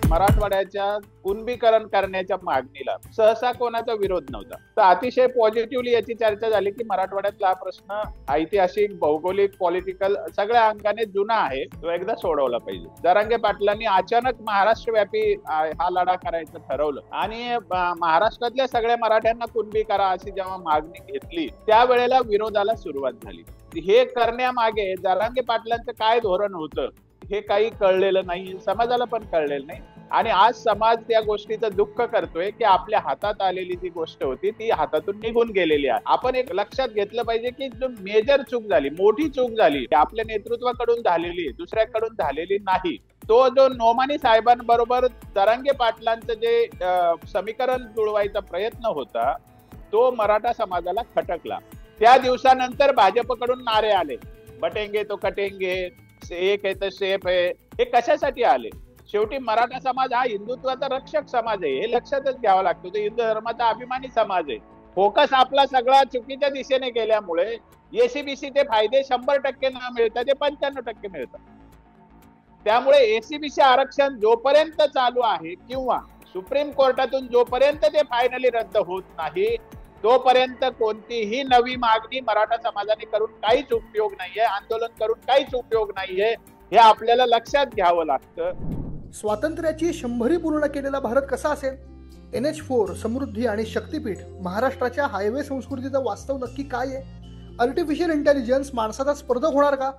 मराठवाड्याच्या कुणबीकरण करण्याच्या मागणीला सहसा कोणाचा विरोध नव्हता. तर अतिशय पॉझिटिव्हली याची चर्चा झाली की मराठवाड्यातला हा प्रश्न ऐतिहासिक, भौगोलिक, पॉलिटिकल सगळ्या अंगाने जुना आहे, तो एकदा सोडवला पाहिजे. जरांगे पाटलांनी अचानक महाराष्ट्रव्यापी हा लढा करायचं ठरवलं आणि महाराष्ट्रातल्या सगळ्या मराठ्यांना कुणबी करा अशी जेव्हा मागणी घेतली त्यावेळेला विरोधाला सुरुवात झाली. हे करण्यामागे जरांगे पाटलांचं काय धोरण होतं हे काही कळलेलं नाही, समाजाला पण कळलेलं नाही. आणि आज समाज त्या गोष्टीचं दुःख करतोय की आपल्या हातात आलेली जी गोष्ट होती ती हातातून निघून गेलेली आहे. आपण एक लक्षात घेतलं पाहिजे की जो मेजर चूक झाली, मोठी चूक झाली, आपल्या नेतृत्वाकडून झालेली, दुसऱ्याकडून झालेली नाही. तो जो नोमानी साहेबांबरोबर जरांगे पाटलांचं जे समीकरण जुळवायचा प्रयत्न होता तो मराठा समाजाला खटकला. त्या दिवसानंतर भाजपकडून नारे आले, बटेंगे तो कटेंगे, एक है तर सेफ आहे. हे कशासाठी आले? शेवटी मराठा समाज हा हिंदुत्वाचा रक्षक समाज आहे, हे लक्षातच घ्यावं लागतं. तो हिंदू धर्माचा अभिमानी समाज आहे. फोकस आपला सगळा चुकीच्या दिशेने गेल्यामुळे एसीबीसी ते फायदे 100% न मिळतात ते 95% मिळतात. त्यामुळे एसीबीसी आरक्षण जोपर्यंत चालू आहे किंवा सुप्रीम कोर्टातून जोपर्यंत ते फायनली रद्द होत नाही तोपर्यंत कोणतीही नवी मागणी मराठा समाजाने करून काहीच उपयोग नाहीये, आंदोलन करून काहीच उपयोग नाहीये, हे आपल्याला लक्षात घ्यावं लागतं. स्वातंत्र्याची 100री पूर्ण केलेला भारत कसा असेल? NH4, समृद्धी आणि शक्तीपीठ, महाराष्ट्राच्या हायवे संस्कृतीचं वास्तव नक्की काय आहे? आर्टिफिशियल इंटेलिजन्स माणसाचा स्पर्धक होणार का?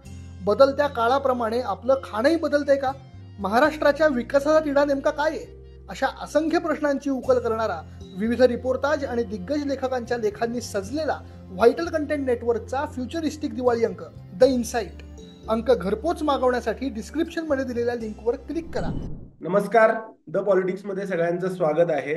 बदलत्या काळाप्रमाणे आपलं खाणंही बदलतंय का? महाराष्ट्राच्या विकासाचा तिढा नेमका काय आहे? अशा असंख्य प्रश्नांची उकल करणारा विविध रिपोर्टाज आणि दिग्गज लेखकांच्या लेखांनी सजलेला व्हायटल कंटेंट नेटवर्कचा फ्युचरिस्टिक दिवाळी अंक द इनसाइट अंक घरपोच मागवण्यासाठी डिस्क्रिप्शन मध्ये दिलेल्या लिंकवर क्लिक करा. नमस्कार, द पॉलिटिक्स मध्ये सगळ्यांचं स्वागत आहे.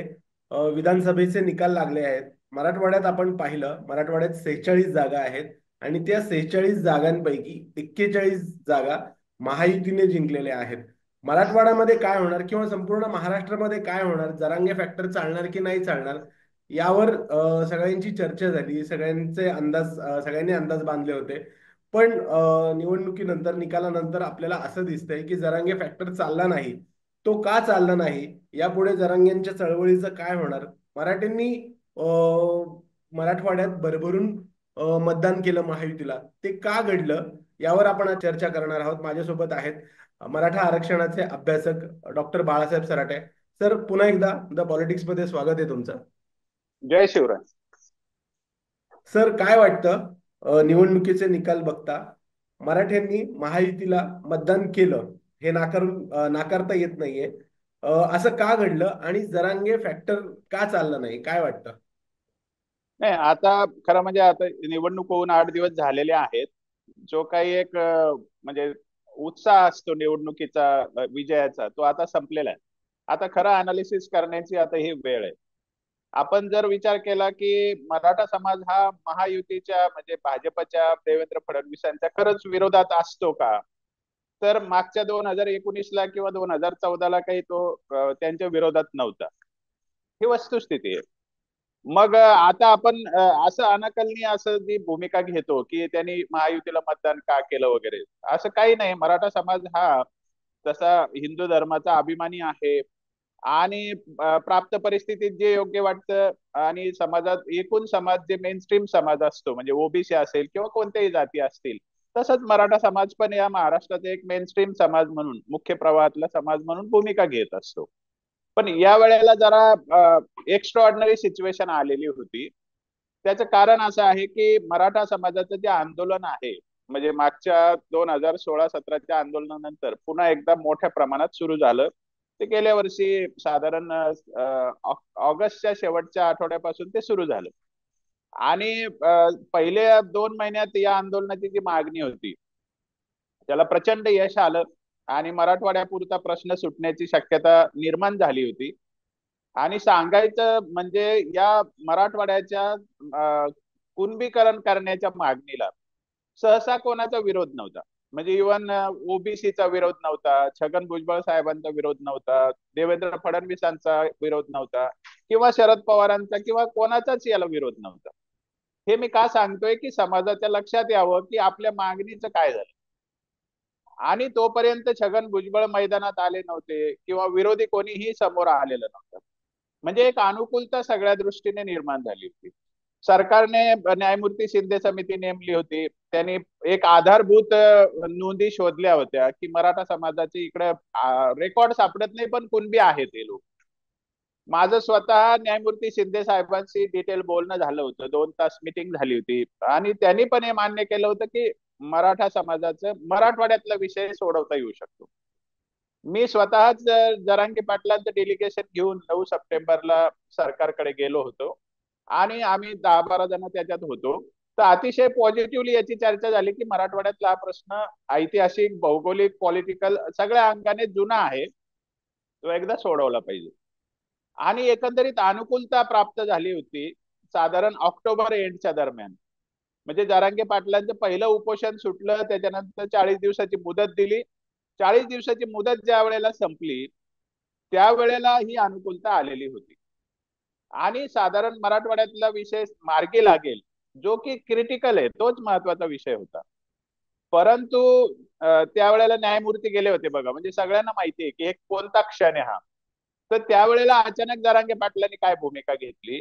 विधानसभेचे निकाल लागले आहेत. मराठवाड्यात आपण पाहिलं, मराठवाड्यात 46 जागा आहेत आणि त्या 46 जागांपैकी 41 जागा महायुतीने जिंकलेल्या आहेत. मराठवाड्यामध्ये काय होणार किंवा संपूर्ण महाराष्ट्रामध्ये काय होणार, जरांगे फॅक्टर चालणार की नाही चालणार यावर सगळ्यांची चर्चा झाली. सगळ्यांनी अंदाज बांधले होते. पण निवडणुकीनंतर, निकालानंतर आपल्याला असं दिसतंय की जरांगे फॅक्टर चालला नाही. तो का चालला नाही, यापुढे जरांगेंच्या चळवळीचं काय होणार, मराठ्यांनी मराठवाड्यात भरभरून मतदान केलं महायुतीला, ते का घडलं, यावर आपण आज चर्चा करणार आहोत. माझ्यासोबत आहेत मराठा आरक्षणाचे अभ्यासक डॉक्टर बाळासाहेब सराटे. सर, पुन्हा एकदा द पॉलिटिक्स मध्ये स्वागत आहे तुमचं. जय शिवराय. सर, काय वाटतं, निवडणुकीचे निकाल बघता मराठ्यांनी महायुतीला मतदान केलं हे नाकारता येत नाहीये, असं का घडलं आणि जरांगे फॅक्टर का चाललं नाही, काय वाटतं? नाही, आता खरं म्हणजे आता निवडणूक होऊन 8 दिवस झालेले आहेत. जो काही एक म्हणजे उत्साह असतो निवडणुकीचा, विजयाचा, तो आता संपलेला आहे. आता खरं अनालिसिस करण्याची आता ही वेळ आहे. आपण जर विचार केला की मराठा समाज हा महायुतीच्या म्हणजे भाजपच्या, देवेंद्र फडणवीसांच्या खरंच विरोधात असतो का, तर मागच्या 2019ला किंवा 2014ला काही तो त्यांच्या विरोधात नव्हता. ही वस्तुस्थिती आहे. मग आता आपण असं अनाकलनीय असं जी भूमिका घेतो की त्यांनी महायुतीला मतदान का केलं वगैरे, असं काही नाही. मराठा समाज हा तसा हिंदू धर्माचा अभिमानी आहे आणि प्राप्त परिस्थितीत जे योग्य वाटतं आणि समाजात एकूण समाज जे मेनस्ट्रीम समाज असतो म्हणजे ओबीसी असेल किंवा कोणत्याही जाती असतील, तसंच मराठा समाज पण या महाराष्ट्राचा एक मेनस्ट्रीम समाज म्हणून, मुख्य प्रवाहातला समाज म्हणून भूमिका घेत असतो. पण या वेळेला जरा एक्स्ट्रा ऑर्डिनरी सिच्युएशन आलेली होती. त्याचं कारण असं आहे की मराठा समाजाचं जे आंदोलन आहे म्हणजे मागच्या 2016-17च्या आंदोलनानंतर पुन्हा एकदा मोठ्या प्रमाणात सुरू झालं. ते गेल्या वर्षी साधारण ऑगस्टच्या शेवटच्या आठवड्यापासून ते सुरू झालं आणि पहिल्या 2 महिन्यात या आंदोलनाची जी मागणी होती त्याला प्रचंड यश आलं आणि मराठवाड्यापुरता प्रश्न सुटण्याची शक्यता निर्माण झाली होती. आणि सांगायचं म्हणजे या मराठवाड्याच्या कुणबीकरण करण्याच्या मागणीला सहसा कोणाचा विरोध नव्हता. म्हणजे इव्हन ओबीसीचा विरोध नव्हता, छगन भुजबळ साहेबांचा विरोध नव्हता, देवेंद्र फडणवीसांचा विरोध नव्हता किंवा शरद पवारांचा किंवा कोणाचाच याला विरोध नव्हता. हे मी का सांगतोय की समाजाच्या लक्षात यावं की आपल्या मागणीचं काय झालं. आणि तोपर्यंत छगन भुजबळ मैदानात आले नव्हते किंवा विरोधी कोणीही समोर आलेलं नव्हतं. म्हणजे एक अनुकूलता सगळ्या दृष्टीने निर्माण झाली होती. सरकारने न्यायमूर्ती शिंदे समिती नेमली होती. त्यांनी एक आधारभूत नोंदी शोधल्या होत्या की मराठा समाजाची इकडे रेकॉर्ड सापडत नाही पण कुणबी आहेत हे लोक. माझं स्वतः न्यायमूर्ती शिंदे साहेबांशी डिटेल बोलणं झालं होतं. 2 तास मीटिंग झाली होती आणि त्यांनी पण हे मान्य केलं होतं की मराठा समाजाचं मराठवाड्यातला विषय सोडवता येऊ शकतो. मी स्वतःच जरांगे पाटलांचं डेलिगेशन घेऊन 9 सप्टेंबरला सरकारकडे गेलो होतो आणि आम्ही 10-12 जण त्याच्यात होतो. तर अतिशय पॉझिटिव्हली याची चर्चा झाली की मराठवाड्यातला हा प्रश्न ऐतिहासिक, भौगोलिक, पॉलिटिकल सगळ्या अंगाने जुना आहे, तो एकदा सोडवला पाहिजे. आणि एकंदरीत अनुकूलता प्राप्त झाली होती साधारण ऑक्टोबर एंडच्या दरम्यान. म्हणजे जरांगे पाटलांचं पहिलं उपोषण सुटलं, त्याच्यानंतर 40 दिवसाची मुदत दिली. 40 दिवसाची मुदत ज्या वेळेला संपली त्यावेळेला ही अनुकूलता आलेली होती आणि साधारण मराठवाड्यातला विषय मार्गी लागेल, जो की क्रिटिकल आहे, तोच महत्वाचा विषय होता. परंतु त्यावेळेला न्यायमूर्ती गेले होते बघा. म्हणजे सगळ्यांना माहिती आहे की एक कोणता क्षण आहे हा. तर त्यावेळेला अचानक जरांगे पाटलांनी काय भूमिका घेतली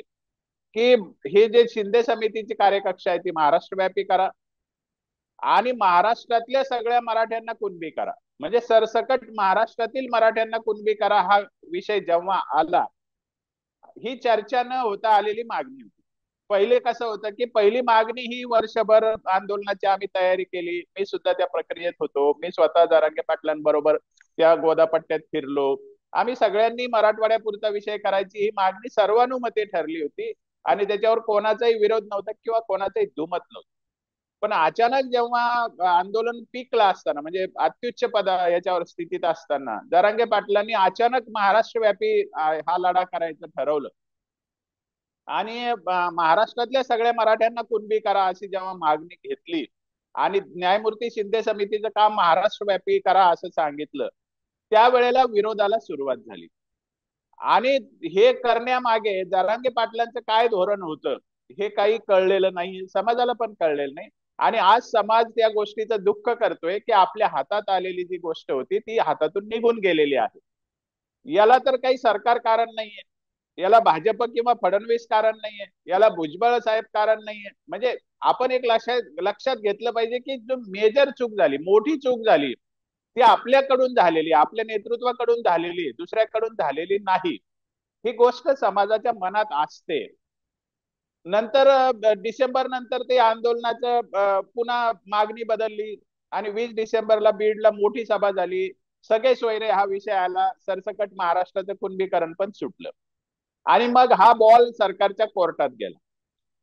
की हे जे शिंदे समितीची कार्यकक्षा आहे ती महाराष्ट्रव्यापी करा आणि महाराष्ट्रातल्या सगळ्या मराठ्यांना कुणबी करा. म्हणजे सरसकट महाराष्ट्रातील मराठ्यांना कुणबी करा हा विषय जेव्हा आला, ही चर्चा न होता आलेली मागणी होती. पहिले कसं होतं की पहिली मागणी ही वर्षभर आंदोलनाची आम्ही तयारी केली. मी सुद्धा त्या प्रक्रियेत होतो. मी स्वतः जरांगे पाटलांबरोबर त्या गोदापट्ट्यात फिरलो. आम्ही सगळ्यांनी मराठवाड्यापुरता विषय करायची ही मागणी सर्वानुमते ठरली होती आणि त्याच्यावर कोणाचाही विरोध नव्हता किंवा कोणाचाही दुमत नव्हतं. पण अचानक जेव्हा आंदोलन पीकला असताना म्हणजे अत्युच्च याच्यावर स्थितीत असताना जरांगे पाटलांनी अचानक महाराष्ट्रव्यापी हा लढा करायचं ठरवलं आणि महाराष्ट्रातल्या सगळ्या मराठ्यांना कुणबी करा अशी जेव्हा मागणी घेतली आणि न्यायमूर्ती शिंदे समितीचं काम महाराष्ट्रव्यापी करा असं सांगितलं, त्यावेळेला विरोधाला सुरुवात झाली. आणि हे करण्यामागे जरांगे पाटलांचं काय धोरण होतं हे काही कळलेलं नाही, समाजाला पण कळलेलं नाही. आणि आज समाज त्या गोष्टीचं दुःख करतोय की आपल्या हातात आलेली जी गोष्ट होती ती हातातून निघून गेलेली आहे. याला तर काही सरकार कारण नाहीये, याला भाजप किंवा फडणवीस कारण नाहीये, याला भुजबळ साहेब कारण नाहीये. म्हणजे आपण एक लक्षात घेतलं पाहिजे की जो मेजर चूक झाली, मोठी चूक झाली, ती आपल्याकडून झालेली, आपल्या नेतृत्वाकडून झालेली, दुसऱ्याकडून झालेली नाही. ही गोष्ट समाजाच्या मनात असते. नंतर डिसेंबर नंतर ते आंदोलनाचं पुन्हा मागणी बदलली आणि 20 डिसेंबरला बीडला मोठी सभा झाली. सगळे सोयरे हा विषय आला, सरसकट महाराष्ट्राचं कुणबीकरण पण सुटलं आणि मग हा बॉल सरकारच्या कोर्टात गेला.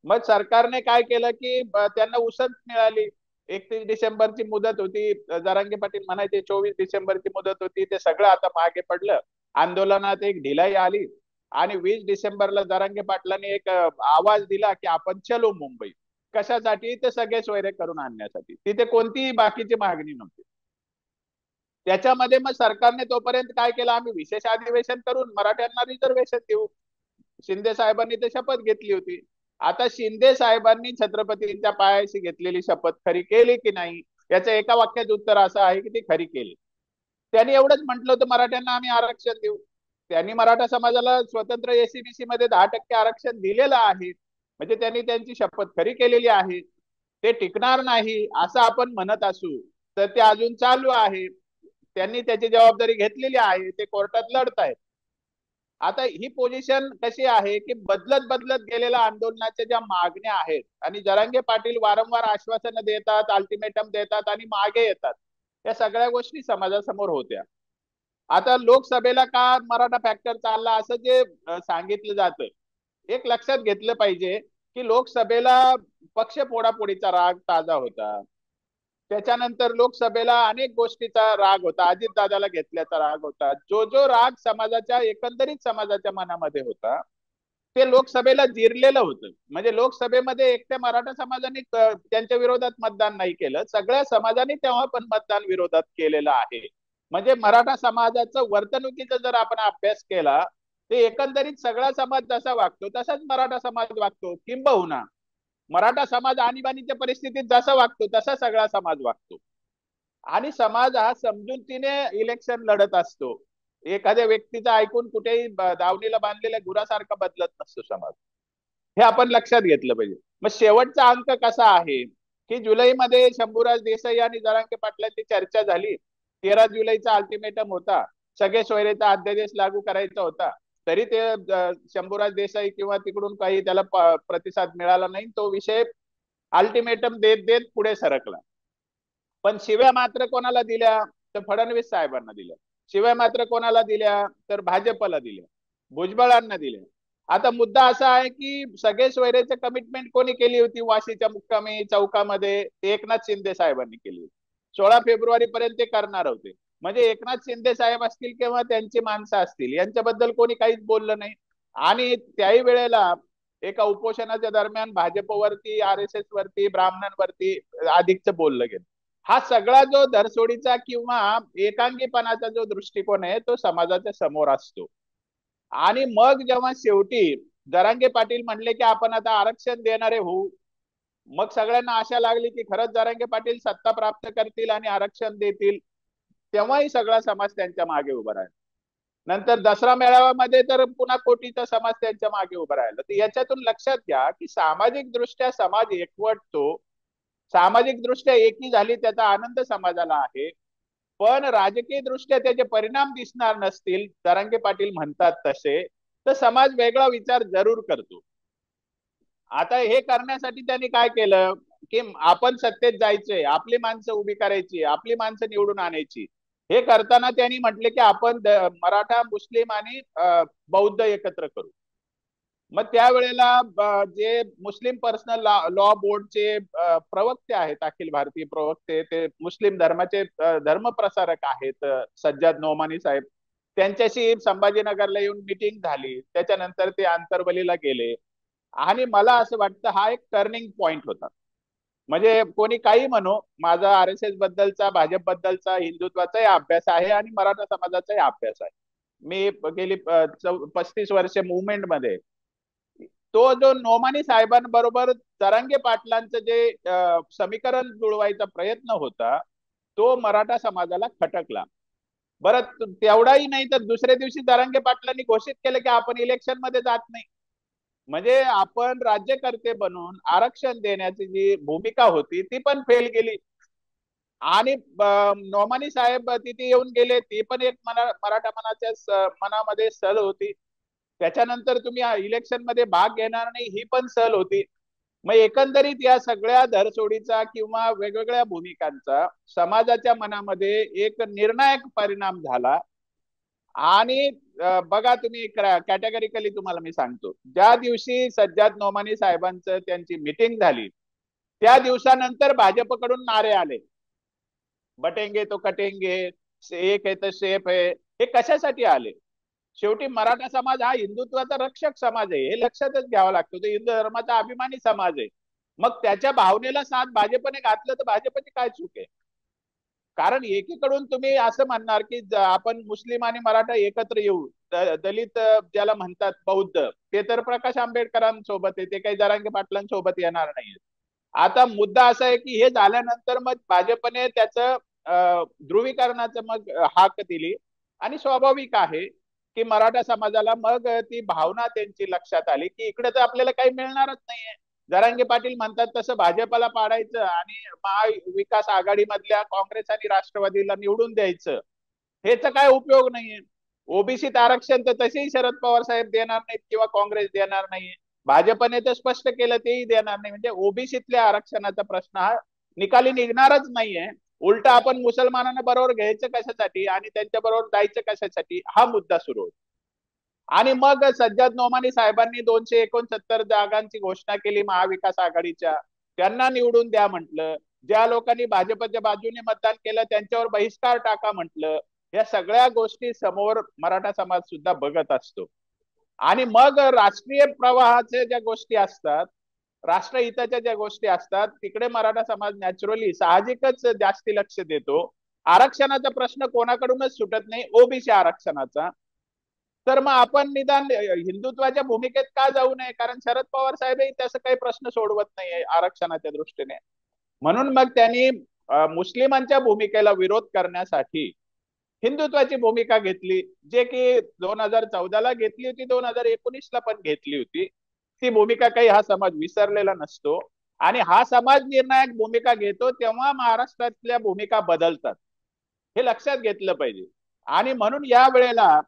मग सरकारने काय केलं की त्यांना उसंत मिळाली. 31 डिसेंबरची मुदत होती. जरांगे पाटील म्हणायचे 24 डिसेंबरची मुदत होती. ते सगळं आता मागे पडलं. आंदोलनात एक ढिलाई आली आणि 20 डिसेंबरला जरांगे पाटलांनी एक आवाज दिला की आपण चलो मुंबई. कशासाठी? ते सगळे सोयरे करून आणण्यासाठी. तिथे कोणतीही बाकीची मागणी नव्हती. त्याच्यामध्ये मग सरकारने तोपर्यंत काय केलं, आम्ही विशेष अधिवेशन करून मराठ्यांना रिझर्वेशन देऊ. शिंदे साहेबांनी ते शपथ घेतली होती. आता शिंदे साहेबांनी छत्रपतींच्या पायाशी घेतलेली शपथ खरी केली की नाही याचं एका वाक्यात उत्तर असं आहे की ती खरी केली. त्यांनी एवढंच म्हटलं होतं मराठ्यांना आम्ही आरक्षण देऊ. त्यांनी मराठा समाजाला स्वतंत्र एसीबीसी मध्ये 10% आरक्षण दिलेलं आहे. म्हणजे त्यांनी त्यांची शपथ खरी केलेली आहे. ते टिकणार नाही असं आपण म्हणत असू तर ते अजून चालू आहे. त्यांनी त्याची जबाबदारी घेतलेली आहे. ते कोर्टात लढतायत. आता ही पोझिशन कशी आहे की बदलत बदलत गेलेल्या आंदोलनाच्या ज्या मागण्या आहेत आणि जरांगे पाटील वारंवार आश्वासनं देतात, अल्टिमेटम देतात आणि मागे येतात, या सगळ्या गोष्टी समाजासमोर होत्या. आता लोकसभेला का मराठा फॅक्टर चालला असं जे सांगितलं जातं, एक लक्षात घेतलं पाहिजे की लोकसभेला पक्ष फोडाफोडीचा राग ताजा होता. त्याच्यानंतर लोकसभेला अनेक गोष्टीचा राग होता. अजितदादाला घेतल्याचा राग होता. जो जो राग समाजाच्या एकंदरीत समाजाच्या मनामध्ये होता ते लोकसभेला जिरलेलं होतं. म्हणजे लोकसभेमध्ये एकट्या मराठा समाजाने त्यांच्या विरोधात मतदान नाही केलं, सगळ्या समाजाने तेव्हा पण मतदान विरोधात केलेलं आहे. म्हणजे मराठा समाजाचं वर्तणुकीचा जर आपण अभ्यास केला ते एकंदरीत सगळा समाज जसा वागतो तसाच मराठा समाज वागतो. किंबहुना मराठा समाज आणीबाणीच्या परिस्थितीत जसा वागतो तसा सगळा समाज वागतो. आणि समाज हा समजुतीने इलेक्शन लढत असतो. एखाद्या व्यक्तीचं ऐकून कुठेही दावणीला बांधलेल्या गुरासारखा बदलत नसतो समाज. हे आपण लक्षात घेतलं पाहिजे. मग शेवटचा अंक कसा आहे की जुलैमध्ये शंभूराज देसाई आणि जरांगे पाटलांची चर्चा झाली. 13 जुलैचा अल्टिमेटम होता. सगळे सोयरेचा अध्यादेश लागू करायचा होता. तरी ते शंभूराज देसाई किंवा तिकडून काही त्याला प्रतिसाद मिळाला नाही. तो विषय अल्टिमेटम देत देत पुढे सरकला. पण शिव्या मात्र कोणाला दिल्या तर फडणवीस साहेबांना दिल्या. शिव्या मात्र कोणाला दिल्या तर भाजपला दिल्या, भुजबळांना दिल्या. आता मुद्दा असा आहे की सगळे सोयरेचे कमिटमेंट कोणी केली होती वाशीच्या मुक्कामी चौकामध्ये? एकनाथ शिंदे साहेबांनी केली होती. 16 फेब्रुवारी पर्यंत ते करणार होते. म्हणजे एकनाथ शिंदे साहेब असतील किंवा त्यांची माणसं असतील यांच्याबद्दल कोणी काहीच बोललं नाही. आणि त्याही वेळेला एका उपोषणाच्या दरम्यान भाजपवरती, RSS वरती, ब्राह्मणांवरती अधिकच बोललं गेलं. हा सगळा जो धरसोडीचा किंवा एकांगीपणाचा जो दृष्टिकोन आहे तो समाजाच्या समोर असतो. आणि मग जेव्हा शेवटी जरांगे पाटील म्हणले की आपण आता आरक्षण देणारे होऊ, मग सगळ्यांना आशा लागली की खरंच जरांगे पाटील सत्ता प्राप्त करतील आणि आरक्षण देतील. तेव्हाही सगळा समाज त्यांच्या मागे उभा राहिला. नंतर दसरा मेळाव्यामध्ये तर पुन्हा कोटीचा समाज त्यांच्या मागे उभा राहिला. तर याच्यातून लक्षात घ्या की सामाजिक दृष्ट्या समाज एकवटतो, सामाजिक दृष्ट्या एकी झाली त्याचा आनंद समाजाला आहे. पण राजकीय दृष्ट्या त्याचे परिणाम दिसणार नसतील जरांगे पाटील म्हणतात तसे, तर समाज वेगळा विचार जरूर करतो. आता हे करण्यासाठी त्यांनी काय केलं की आपण सत्तेत जायचंय, आपली माणसं उभी करायची, आपली माणसं निवडून आणायची. हे करताना त्यांनी म्हटले की आपण मराठा, मुस्लिम आणि बौद्ध एकत्र करू. मग त्यावेळेला जे मुस्लिम पर्सनल लॉ बोर्डचे प्रवक्ते आहेत, अखिल भारतीय प्रवक्ते, ते मुस्लिम धर्माचे धर्मप्रसारक आहेत, सज्जाद नोमानी साहेब, त्यांच्याशी संभाजीनगरला येऊन मिटिंग झाली. त्याच्यानंतर ते आंतरवलीला गेले. आणि मला असं वाटतं हा एक टर्निंग पॉइंट होता. म्हणजे कोणी काही म्हणो, माझा RSS बद्दलचा, भाजप बद्दलचा, हिंदुत्वाचाही अभ्यास आहे आणि मराठा समाजाचाही अभ्यास आहे. मी गेली 35 वर्षे मुवमेंट मध्ये. तो जो नोमानी साहेबांबरोबर जरांगे पाटलांचं जे समीकरण जुळवायचा प्रयत्न होता तो मराठा समाजाला खटकला. बरं, तेवढाही नाही तर दुसऱ्या दिवशी जरांगे पाटलांनी घोषित केलं की आपण इलेक्शन मध्ये जात नाही. म्हणजे आपण राज्यकर्ते बनून आरक्षण देण्याची जी भूमिका होती ती पण फेल गेली. आणि नोमानी साहेब तिथे येऊन गेले, ती पण एक मराठा मनामध्ये सल होती. त्याच्यानंतर तुम्ही इलेक्शन मध्ये भाग घेणार नाही ही पण सल होती. मग एकंदरीत या सगळ्या धरसोडीचा किंवा वेगवेगळ्या भूमिकांचा समाजाच्या मनामध्ये एक निर्णायक परिणाम झाला. आणि बघा तुम्ही कॅटेगरिकली तुम्हाला मी सांगतो, ज्या दिवशी सज्जाद नोमानी साहेबांचं त्यांची मिटिंग झाली त्या दिवसानंतर भाजपकडून नारे आले, बटेंगे तो कटेंगे, एक है तो सेफ है. हे कशासाठी आले? शेवटी मराठा समाज हा हिंदुत्वाचा रक्षक समाज आहे, हे लक्षातच घ्यावं लागतं. तो हिंदू धर्माचा अभिमानी समाज आहे. मग त्याच्या भावनेला साथ भाजपने घातलं तर भाजपची काय चूक आहे? कारण एकीकडून तुम्ही असं म्हणणार की आपण मुस्लिम आणि मराठा एकत्र येऊ, दलित ज्याला म्हणतात बौद्ध, ते तर प्रकाश आंबेडकरांसोबत आहे, ते काही जरांगे पाटलांसोबत येणार नाहीये. आता मुद्दा असा आहे की हे झाल्यानंतर मग भाजपने त्याचं ध्रुवीकरणाचं मग हाक दिली. आणि स्वाभाविक आहे की मराठा समाजाला मग ती भावना त्यांची लक्षात आली की इकडे तर आपल्याला काही मिळणारच नाहीये. जरांगे पाटील म्हणतात तसं भाजपला पाडायचं आणि महाविकास आघाडीमधल्या काँग्रेस आणि राष्ट्रवादीला निवडून द्यायचं, ह्याचा काय उपयोग नाहीये. ओबीसीत आरक्षण तर तसेही शरद पवार साहेब देणार नाहीत किंवा काँग्रेस देणार नाहीये. भाजपने तर स्पष्ट केलं तेही देणार नाही. म्हणजे ओबीसीतल्या आरक्षणाचा प्रश्न हा निकाली निघणारच नाहीये. उलट आपण मुसलमानांना बरोबर घ्यायचं कशासाठी आणि त्यांच्या बरोबर जायचं कशासाठी, हा मुद्दा सुरू होतो. आणि मग सज्जाद नोमानी साहेबांनी 269 जागांची घोषणा केली महाविकास आघाडीच्या. त्यांना निवडून द्या म्हटलं. ज्या लोकांनी भाजपच्या बाजूने मतदान केलं त्यांच्यावर बहिष्कार टाका म्हटलं. या सगळ्या गोष्टी समोर मराठा समाज सुद्धा बघत असतो. आणि मग राष्ट्रीय प्रवाहाचे ज्या गोष्टी असतात, राष्ट्रहिताच्या ज्या गोष्टी असतात, तिकडे मराठा समाज नॅचरली साहजिकच जास्ती लक्ष देतो. आरक्षणाचा प्रश्न कोणाकडूनच सुटत नाही, ओबीसी आरक्षणाचा. तर मग आपण निदान हिंदुत्वाच्या भूमिकेत का जाऊ नये? कारण शरद पवार साहेबही त्याचा काही प्रश्न सोडवत नाहीये आरक्षणाच्या दृष्टीने. म्हणून मग त्यांनी मुस्लिमांच्या भूमिकेला विरोध करण्यासाठी हिंदुत्वाची भूमिका घेतली, जे की 2014ला घेतली होती, 2019ला पण घेतली होती. ती भूमिका काही हा समाज विसरलेला नसतो आणि हा समाज निर्णायक भूमिका घेतो तेव्हा महाराष्ट्रातल्या भूमिका बदलतात, हे लक्षात घेतलं पाहिजे. आणि म्हणून या वेळेला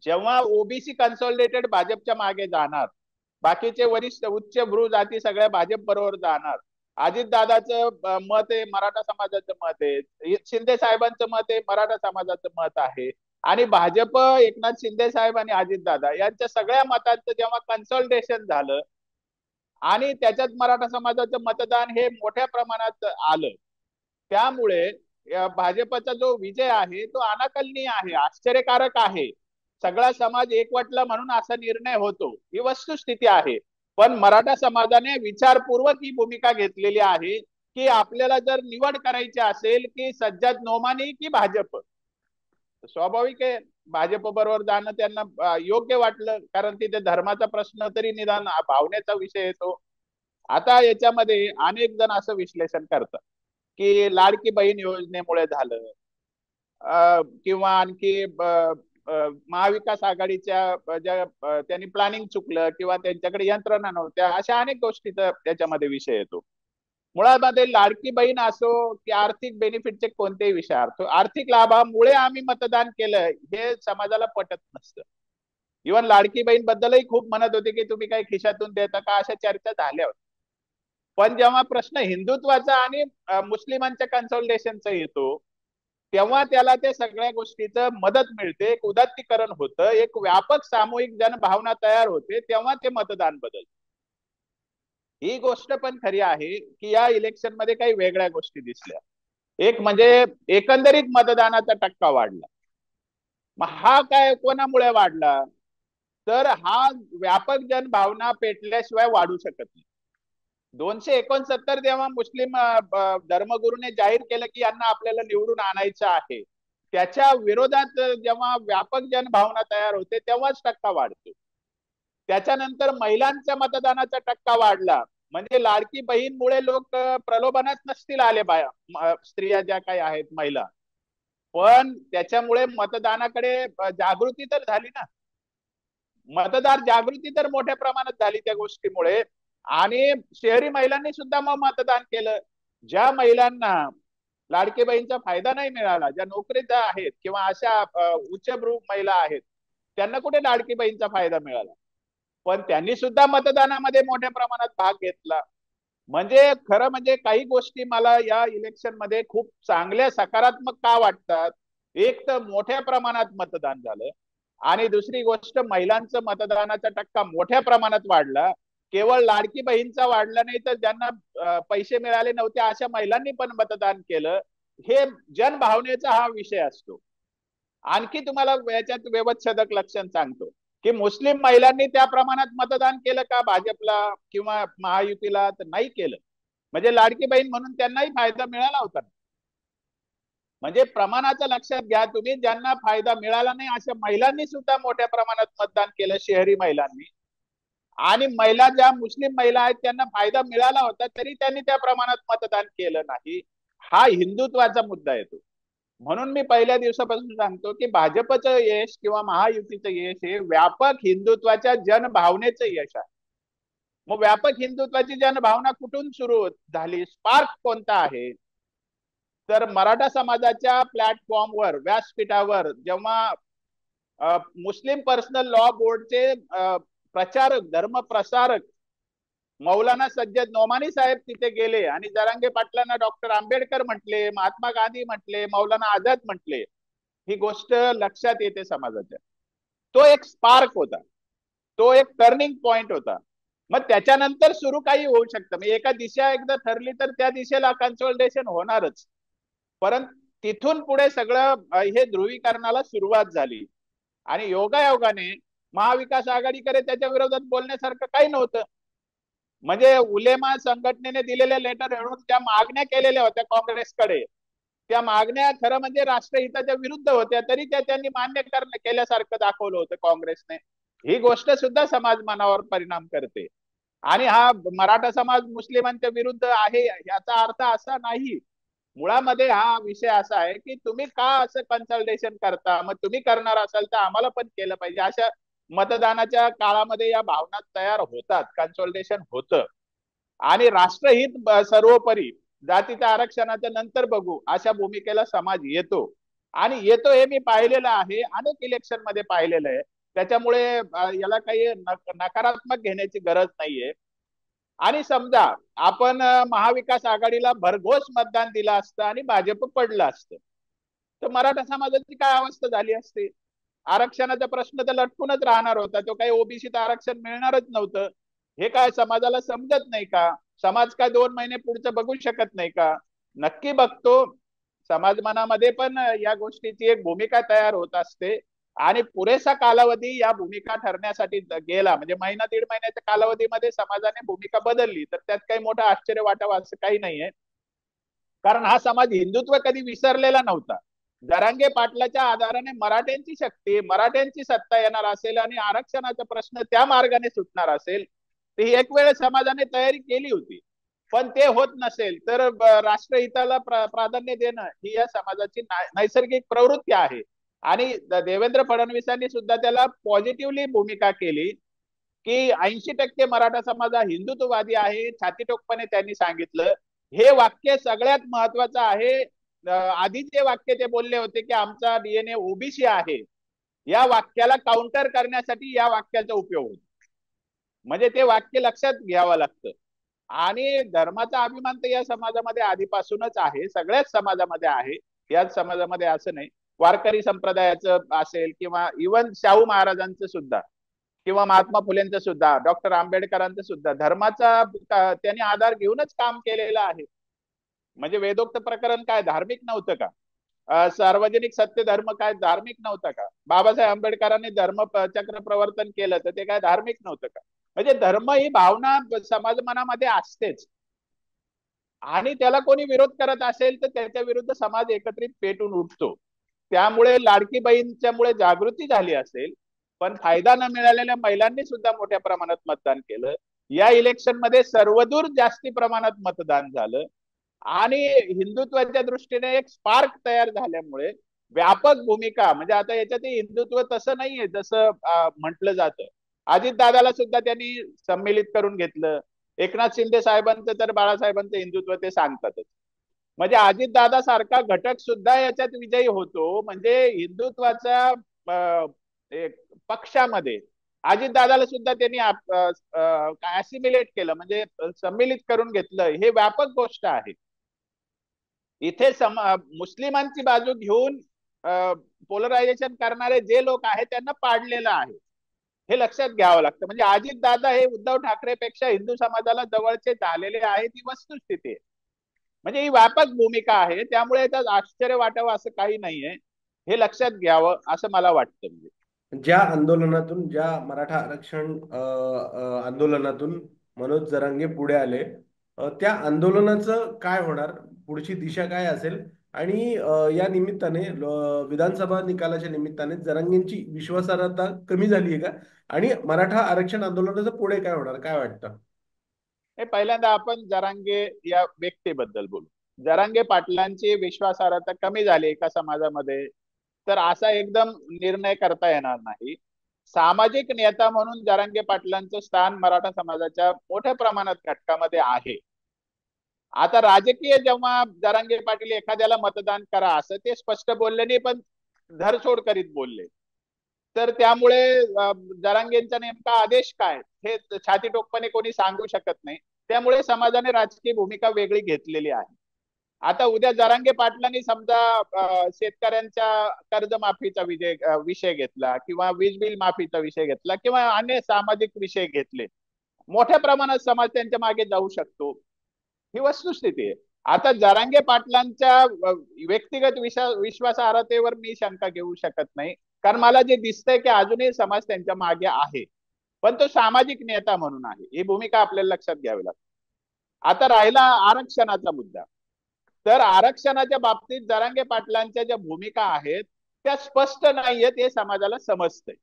जेव्हा ओबीसी कन्सॉलिडेटेड भाजपच्या मागे जाणार, बाकीचे वरिष्ठ उच्च भ्रू जाती सगळ्या भाजप बरोबर जाणार, अजितदादाचं मत आहे, मराठा समाजाचं मत आहे, शिंदे साहेबांचं मत आहे, मराठा समाजाचं मत आहे, आणि भाजप, एकनाथ शिंदे साहेब आणि अजितदादा यांच्या सगळ्या मतांचं जेव्हा कन्सॉलिडेशन झालं आणि त्याच्यात मराठा समाजाचं मतदान हे मोठ्या प्रमाणात आलं, त्यामुळे भाजपचा जो विजय आहे तो अनाकलनीय आहे, आश्चर्यकारक आहे. सगळा समाज एकवटला म्हणून असा निर्णय होतो, ही वस्तुस्थिती आहे. पण मराठा समाजाने विचारपूर्वक ही भूमिका घेतलेली आहे की आपल्याला जर निवड करायची असेल की सज्जद नोमानी की भाजप, स्वाभाविक आहे भाजप बरोबर जाणं त्यांना योग्य वाटलं, कारण तिथे धर्माचा प्रश्न तरी निदान भावनेचा विषय येतो. आता याच्यामध्ये अनेक जण असं विश्लेषण करतात की लाडकी बहीण योजनेमुळे झालं, किंवा आणखी महाविकास आघाडीच्या ज्या त्यांनी प्लॅनिंग चुकलं किंवा त्यांच्याकडे यंत्रणा नव्हत्या, अशा अनेक गोष्टीचा त्याच्यामध्ये विषय येतो. मुळामध्ये लाडकी बहीण असो की आर्थिक बेनिफिटचे कोणतेही विषय असो, आर्थिक लाभामुळे आम्ही मतदान केलं हे समाजाला पटत नसतं. इव्हन लाडकी बहीण बद्दलही खूप म्हणत होते की तुम्ही काही खिशातून देता का, अशा चर्चा झाल्या होत्या. पण जेव्हा प्रश्न हिंदुत्वाचा आणि मुस्लिमांच्या कन्सॉलिडेशनचा येतो तेव्हा त्याला त्या सगळ्या गोष्टीचं मदत मिळते, एक उदात्तीकरण होतं, एक व्यापक सामूहिक जनभावना तयार होते, तेव्हा ते मतदान बदलतं. ही गोष्ट पण खरी आहे की या इलेक्शन मध्ये काही वेगळ्या गोष्टी दिसल्या. एक म्हणजे एकंदरीत मतदानाचा टक्का वाढला. मग हा काय कोणामुळे वाढला, तर हा व्यापक जनभावना पेटल्याशिवाय वाढू शकत नाही. 269 जेव्हा मुस्लिम धर्मगुरूने जाहीर केलं की यांना आपल्याला निवडून आणायचं आहे, त्याच्या विरोधात जेव्हा व्यापक जनभावना तयार होते तेव्हाच टक्का वाढतो. त्याच्यानंतर महिलांच्या मतदानाचा टक्का वाढला, म्हणजे लाडकी बहीणमुळे लोक प्रलोभनात नसतील आले, स्त्रिया ज्या काही आहेत महिला, पण त्याच्यामुळे मतदानाकडे जागृती तर झाली ना, मतदार जागृती तर मोठ्या प्रमाणात झाली त्या गोष्टीमुळे. आणि शहरी महिलांनी सुद्धा मग मतदान केलं. ज्या महिलांना लाडकी बहीणचा फायदा नाही मिळाला, ज्या नोकरीत आहेत किंवा अशा उच्चभ्रू महिला आहेत, त्यांना कुठे लाडकी बहीणचा फायदा मिळाला, पण त्यांनी सुद्धा मतदानामध्ये मोठ्या प्रमाणात भाग घेतला. म्हणजे खरं म्हणजे काही गोष्टी मला या इलेक्शन मध्ये खूप चांगल्या सकारात्मक का वाटतात. एक तर मोठ्या प्रमाणात मतदान झालं, आणि दुसरी गोष्ट महिलांचं मतदानाचा टक्का मोठ्या प्रमाणात वाढला. केवळ लाडकी बहीणचा वाढला नाही तर ज्यांना पैसे मिळाले नव्हते अशा महिलांनी पण मतदान केलं. हे जनभावनेचा हा विषय असतो. आणखी तुम्हाला याच्यात व्यवस्थेदक लक्षण सांगतो की मुस्लिम महिलांनी त्या प्रमाणात मतदान केलं का भाजपला किंवा महायुतीला, तर नाही केलं. म्हणजे लाडकी बहीण म्हणून त्यांनाही फायदा मिळाला होता. म्हणजे प्रमाणाचं लक्षात घ्या तुम्ही, ज्यांना फायदा मिळाला नाही अशा महिलांनी सुद्धा मोठ्या प्रमाणात मतदान केलं, शहरी महिलांनी. आणि महिला ज्या मुस्लिम महिला आहेत त्यांना फायदा मिळाला होता तरी त्यांनी त्या प्रमाणात मतदान केलं नाही. हा हिंदुत्वाचा मुद्दा येतो. म्हणून मी पहिल्या दिवसापासून सांगतो की भाजपचं यश किंवा महायुतीचं यश हे व्यापक हिंदुत्वाच्या जनभावनेचं यश आहे. मग व्यापक हिंदुत्वाची जनभावना कुठून सुरू झाली, स्पार्क कोणता आहे, तर मराठा समाजाच्या प्लॅटफॉर्मवर, व्यासपीठावर जेव्हा मुस्लिम पर्सनल लॉ बोर्डचे प्रचारक, धर्मप्रसारक मौलाना सज्जद नोमानी साहेब तिथे गेले आणि जरांगे पाटलांना डॉक्टर आंबेडकर म्हटले, महात्मा गांधी म्हटले, मौलाना आझाद म्हटले, ही गोष्ट लक्षात येते समाजाच्या. तो एक स्पार्क होता, तो एक टर्निंग पॉइंट होता. मग त्याच्यानंतर सुरू काही होऊ शकतं. म्हणजे एका दिशा एकदा ठरली तर त्या दिशेला कन्सॉलिडेशन होणारच, परंतु तिथून पुढे सगळं हे ध्रुवीकरणाला सुरुवात झाली. आणि योगायोगाने महाविकास आघाडीकडे त्याच्या विरोधात बोलण्यासारखं काही नव्हतं. म्हणजे उलेमा संघटनेने दिलेले लेटर हेडून त्या मागण्या केलेल्या होत्या काँग्रेसकडे, त्या मागण्या खरं म्हणजे राष्ट्रहिताच्या विरुद्ध होत्या, तरी त्या त्यांनी मान्य केल्यासारखं दाखवलं होतं काँग्रेसने. ही गोष्ट सुद्धा समाज मनावर परिणाम करते. आणि हा मराठा समाज मुस्लिमांच्या विरुद्ध आहे याचा अर्थ असा नाही मुळामध्ये हा विषय असा आहे की तुम्ही का असं कन्सल्टेशन करता, मग तुम्ही करणार असाल तर आम्हाला पण केलं पाहिजे, अशा मतदानाच्या काळामध्ये या भावना तयार होतात, कन्सल्टेशन होतं. आणि राष्ट्रहित सर्वोपरी, जातीच्या आरक्षणाच्या नंतर बघू अशा भूमिकेला समाज येतो. आणि येतो हे मी पाहिलेलं आहे, अनेक इलेक्शन मध्ये पाहिलेलं आहे. त्याच्यामुळे याला काही नकारात्मक घेण्याची गरज नाहीये. आणि समजा आपण महाविकास आघाडीला भरघोस मतदान दिलं असतं आणि भाजप पडलं असतं, तर मराठा समाजाची काय अवस्था झाली असती? आरक्षणाचा प्रश्न तर लटकूनच राहणार होता, तो काही ओबीसीत आरक्षण मिळणारच नव्हतं. हे काय समाजाला समजत नाही का? समाज काय 2 महिने पुढचं बघू शकत नाही का? नक्की बघतो. समाज मनामध्ये पण या गोष्टीची एक भूमिका तयार होत असते. आणि पुरेसा कालावधी या भूमिका ठरण्यासाठी गेला, म्हणजे महिना 1.5 महिन्याच्या कालावधीमध्ये समाजाने भूमिका बदलली, तर त्यात काही मोठं आश्चर्य वाटावं असं काही नाहीये. कारण हा समाज हिंदुत्व कधी विसरलेला नव्हता. जरांगे पाटलाच्या आधाराने मराठ्यांची शक्ती, मराठ्यांची सत्ता येणार असेल आणि आरक्षणाचा प्रश्न त्या मार्गाने सुटणार असेल, तर ही एक वेळ समाजाने तयारी केली होती. पण ते होत नसेल तर राष्ट्रहिताला प्राधान्य देणं ही या समाजाची नैसर्गिक प्रवृत्ती आहे. आणि देवेंद्र फडणवीसांनी सुद्धा त्याला पॉझिटिव्हली भूमिका केली की 80% मराठा समाज हा हिंदुत्ववादी आहे, छातीटोकपणे त्यांनी सांगितलं. हे वाक्य सगळ्यात महत्वाचं आहे. आधी जे वाक्य ते बोलले होते की आमचा डीएनए ओबीसी आहे, या वाक्याला काउंटर करण्यासाठी या वाक्याचा उपयोग होतो. म्हणजे ते वाक्य लक्षात घ्यावं लागतं. आणि धर्माचा अभिमान तर या समाजामध्ये आधीपासूनच आहे, सगळ्याच समाजामध्ये आहे. याच समाजामध्ये असं नाही, वारकरी संप्रदायाचं असेल किंवा इवन शाहू महाराजांचं सुद्धा, किंवा महात्मा फुलेंचं सुद्धा, डॉक्टर आंबेडकरांचं सुद्धा धर्माचा त्यांनी आधार घेऊनच काम केलेलं आहे. म्हणजे वेदोक्त प्रकरण काय धार्मिक नव्हतं का? सार्वजनिक सत्य धर्म काय धार्मिक नव्हतं का? बाबासाहेब आंबेडकरांनी धर्म चक्र प्रवर्तन केलं तर ते काय धार्मिक नव्हतं का? म्हणजे धर्म ही भावना समाज मनामध्ये असतेच. आणि त्याला कोणी विरोध करत असेल तर त्याच्या विरुद्ध समाज एकत्रित पेटून उठतो. त्यामुळे लाडकी बहीणच्यामुळे जागृती झाली असेल, पण फायदा न मिळालेल्या महिलांनी सुद्धा मोठ्या प्रमाणात मतदान केलं. या इलेक्शन मध्ये सर्वदूर जास्ती प्रमाणात मतदान झालं. आणि हिंदुत्वाच्या दृष्टीने एक स्पार्क तयार झाल्यामुळे व्यापक भूमिका, म्हणजे आता याच्यात हिंदुत्व तसं नाहीये जसं म्हटलं जातं. अजितदादाला सुद्धा त्यांनी सम्मिलित करून घेतलं. एकनाथ शिंदे साहेबांचं तर बाळासाहेबांचं हिंदुत्व ते सांगतातच. म्हणजे अजितदादा सारखा घटक सुद्धा याच्यात विजयी होतो. म्हणजे हिंदुत्वाच्या एक पक्षामध्ये अजितदादाला सुद्धा त्यांनी असिमिलेट केलं, म्हणजे सम्मिलित करून घेतलं. हे व्यापक गोष्ट आहे. इथे मुस्लिमांची बाजू घेऊन पोलरायझेशन करणारे जे लोक आहेत त्यांना पाडलेलं आहे. हे लक्षात घ्यावं लागतं. म्हणजे अजितदादा हे उद्धव ठाकरेपेक्षा हिंदू समाजाला जवळचे झालेले आहेत, ही वस्तुस्थिती आहे. म्हणजे ही व्यापक भूमिका आहे. त्यामुळे त्यात आश्चर्य वाटावं असं काही नाहीये. हे लक्षात घ्यावं असं मला वाटतं. म्हणजे ज्या आंदोलनातून, ज्या मराठा आरक्षण आंदोलनातून मनोज जरांगे पुढे आले, त्या आंदोलनाचं काय होणार, पुढची दिशा काय असेल? आणि या निमित्ताने विधानसभा निकालाच्या निमित्ताने जरांगेंची विश्वासार्हता कमी झाली आहे का? आणि मराठा आरक्षण आंदोलनाचं पुढे काय होणार, काय वाटतं? हे पहिल्यांदा आपण जरांगे या व्यक्तीबद्दल बोलू. जरांगे पाटलांची विश्वासार्हता कमी झाली एका समाजामध्ये, तर असा एकदम निर्णय करता येणार नाही. सामाजिक नेता म्हणून जरांगे पाटलांचं स्थान मराठा समाजाच्या मोठ्या प्रमाणात घटकामध्ये आहे. आता राजकीय जेव्हा जरांगे पाटील एखाद्याला मतदान करा असं ते स्पष्ट बोलले नाही, पण धरसोड करीत बोलले. तर त्यामुळे जरांगेंचा नेमका आदेश काय हे छातीटोकपणे कोणी सांगू शकत नाही. त्यामुळे समाजाने राजकीय भूमिका वेगळी घेतलेली आहे. आता उद्या जरांगे पाटलांनी समजा शेतकऱ्यांच्या कर्जमाफीचा विषय घेतला, किंवा वीज बिल माफीचा विषय घेतला, किंवा अन्य सामाजिक विषय घेतले, मोठ्या प्रमाणात समाज त्यांच्या मागे जाऊ शकतो. ही वस्तुस्थिती आहे. आता जरांगे पाटलांच्या व्यक्तिगत विश्वासार्हतेवर मी शंका घेऊ शकत नाही. कारण मला जे दिसतंय की अजूनही समाज त्यांच्या मागे आहे, पण तो सामाजिक नेता म्हणून आहे. ही भूमिका आपल्याला लक्षात घ्यावी लागते. आता राहिला आरक्षणाचा मुद्दा. तर आरक्षणाच्या बाबतीत जरांगे पाटलांच्या ज्या भूमिका आहेत त्या स्पष्ट नाहीयेत, हे समाजाला समजतंय.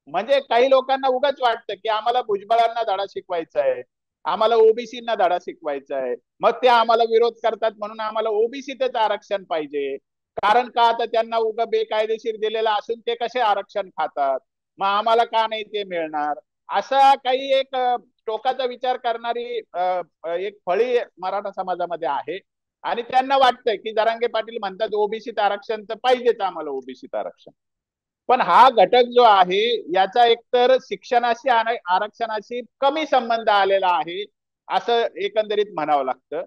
म्हणजे काही लोकांना उगाच वाटतं की आम्हाला भुजबळांना धडा शिकवायचा आहे, आम्हाला ओबीसींना धडा शिकवायचा आहे. मग ते आम्हाला विरोध करतात म्हणून आम्हाला ओबीसीतच आरक्षण पाहिजे. कारण का तर त्यांना उगा बेकायदेशीर दिलेलं असून ते कसे आरक्षण खातात, मग आम्हाला का नाही ते मिळणार. असा काही एक टोकाचा विचार करणारी एक फळी मराठा समाजामध्ये आहे. आणि त्यांना वाटतंय की जरांगे पाटील म्हणतात ओबीसीत आरक्षण तर पाहिजेच आम्हाला ओबीसीत आरक्षण. पण हा घटक जो आहे याचा एकतर शिक्षणाशी आणि आरक्षणाशी कमी संबंध आलेला आहे असं एकंदरीत म्हणावं लागतं.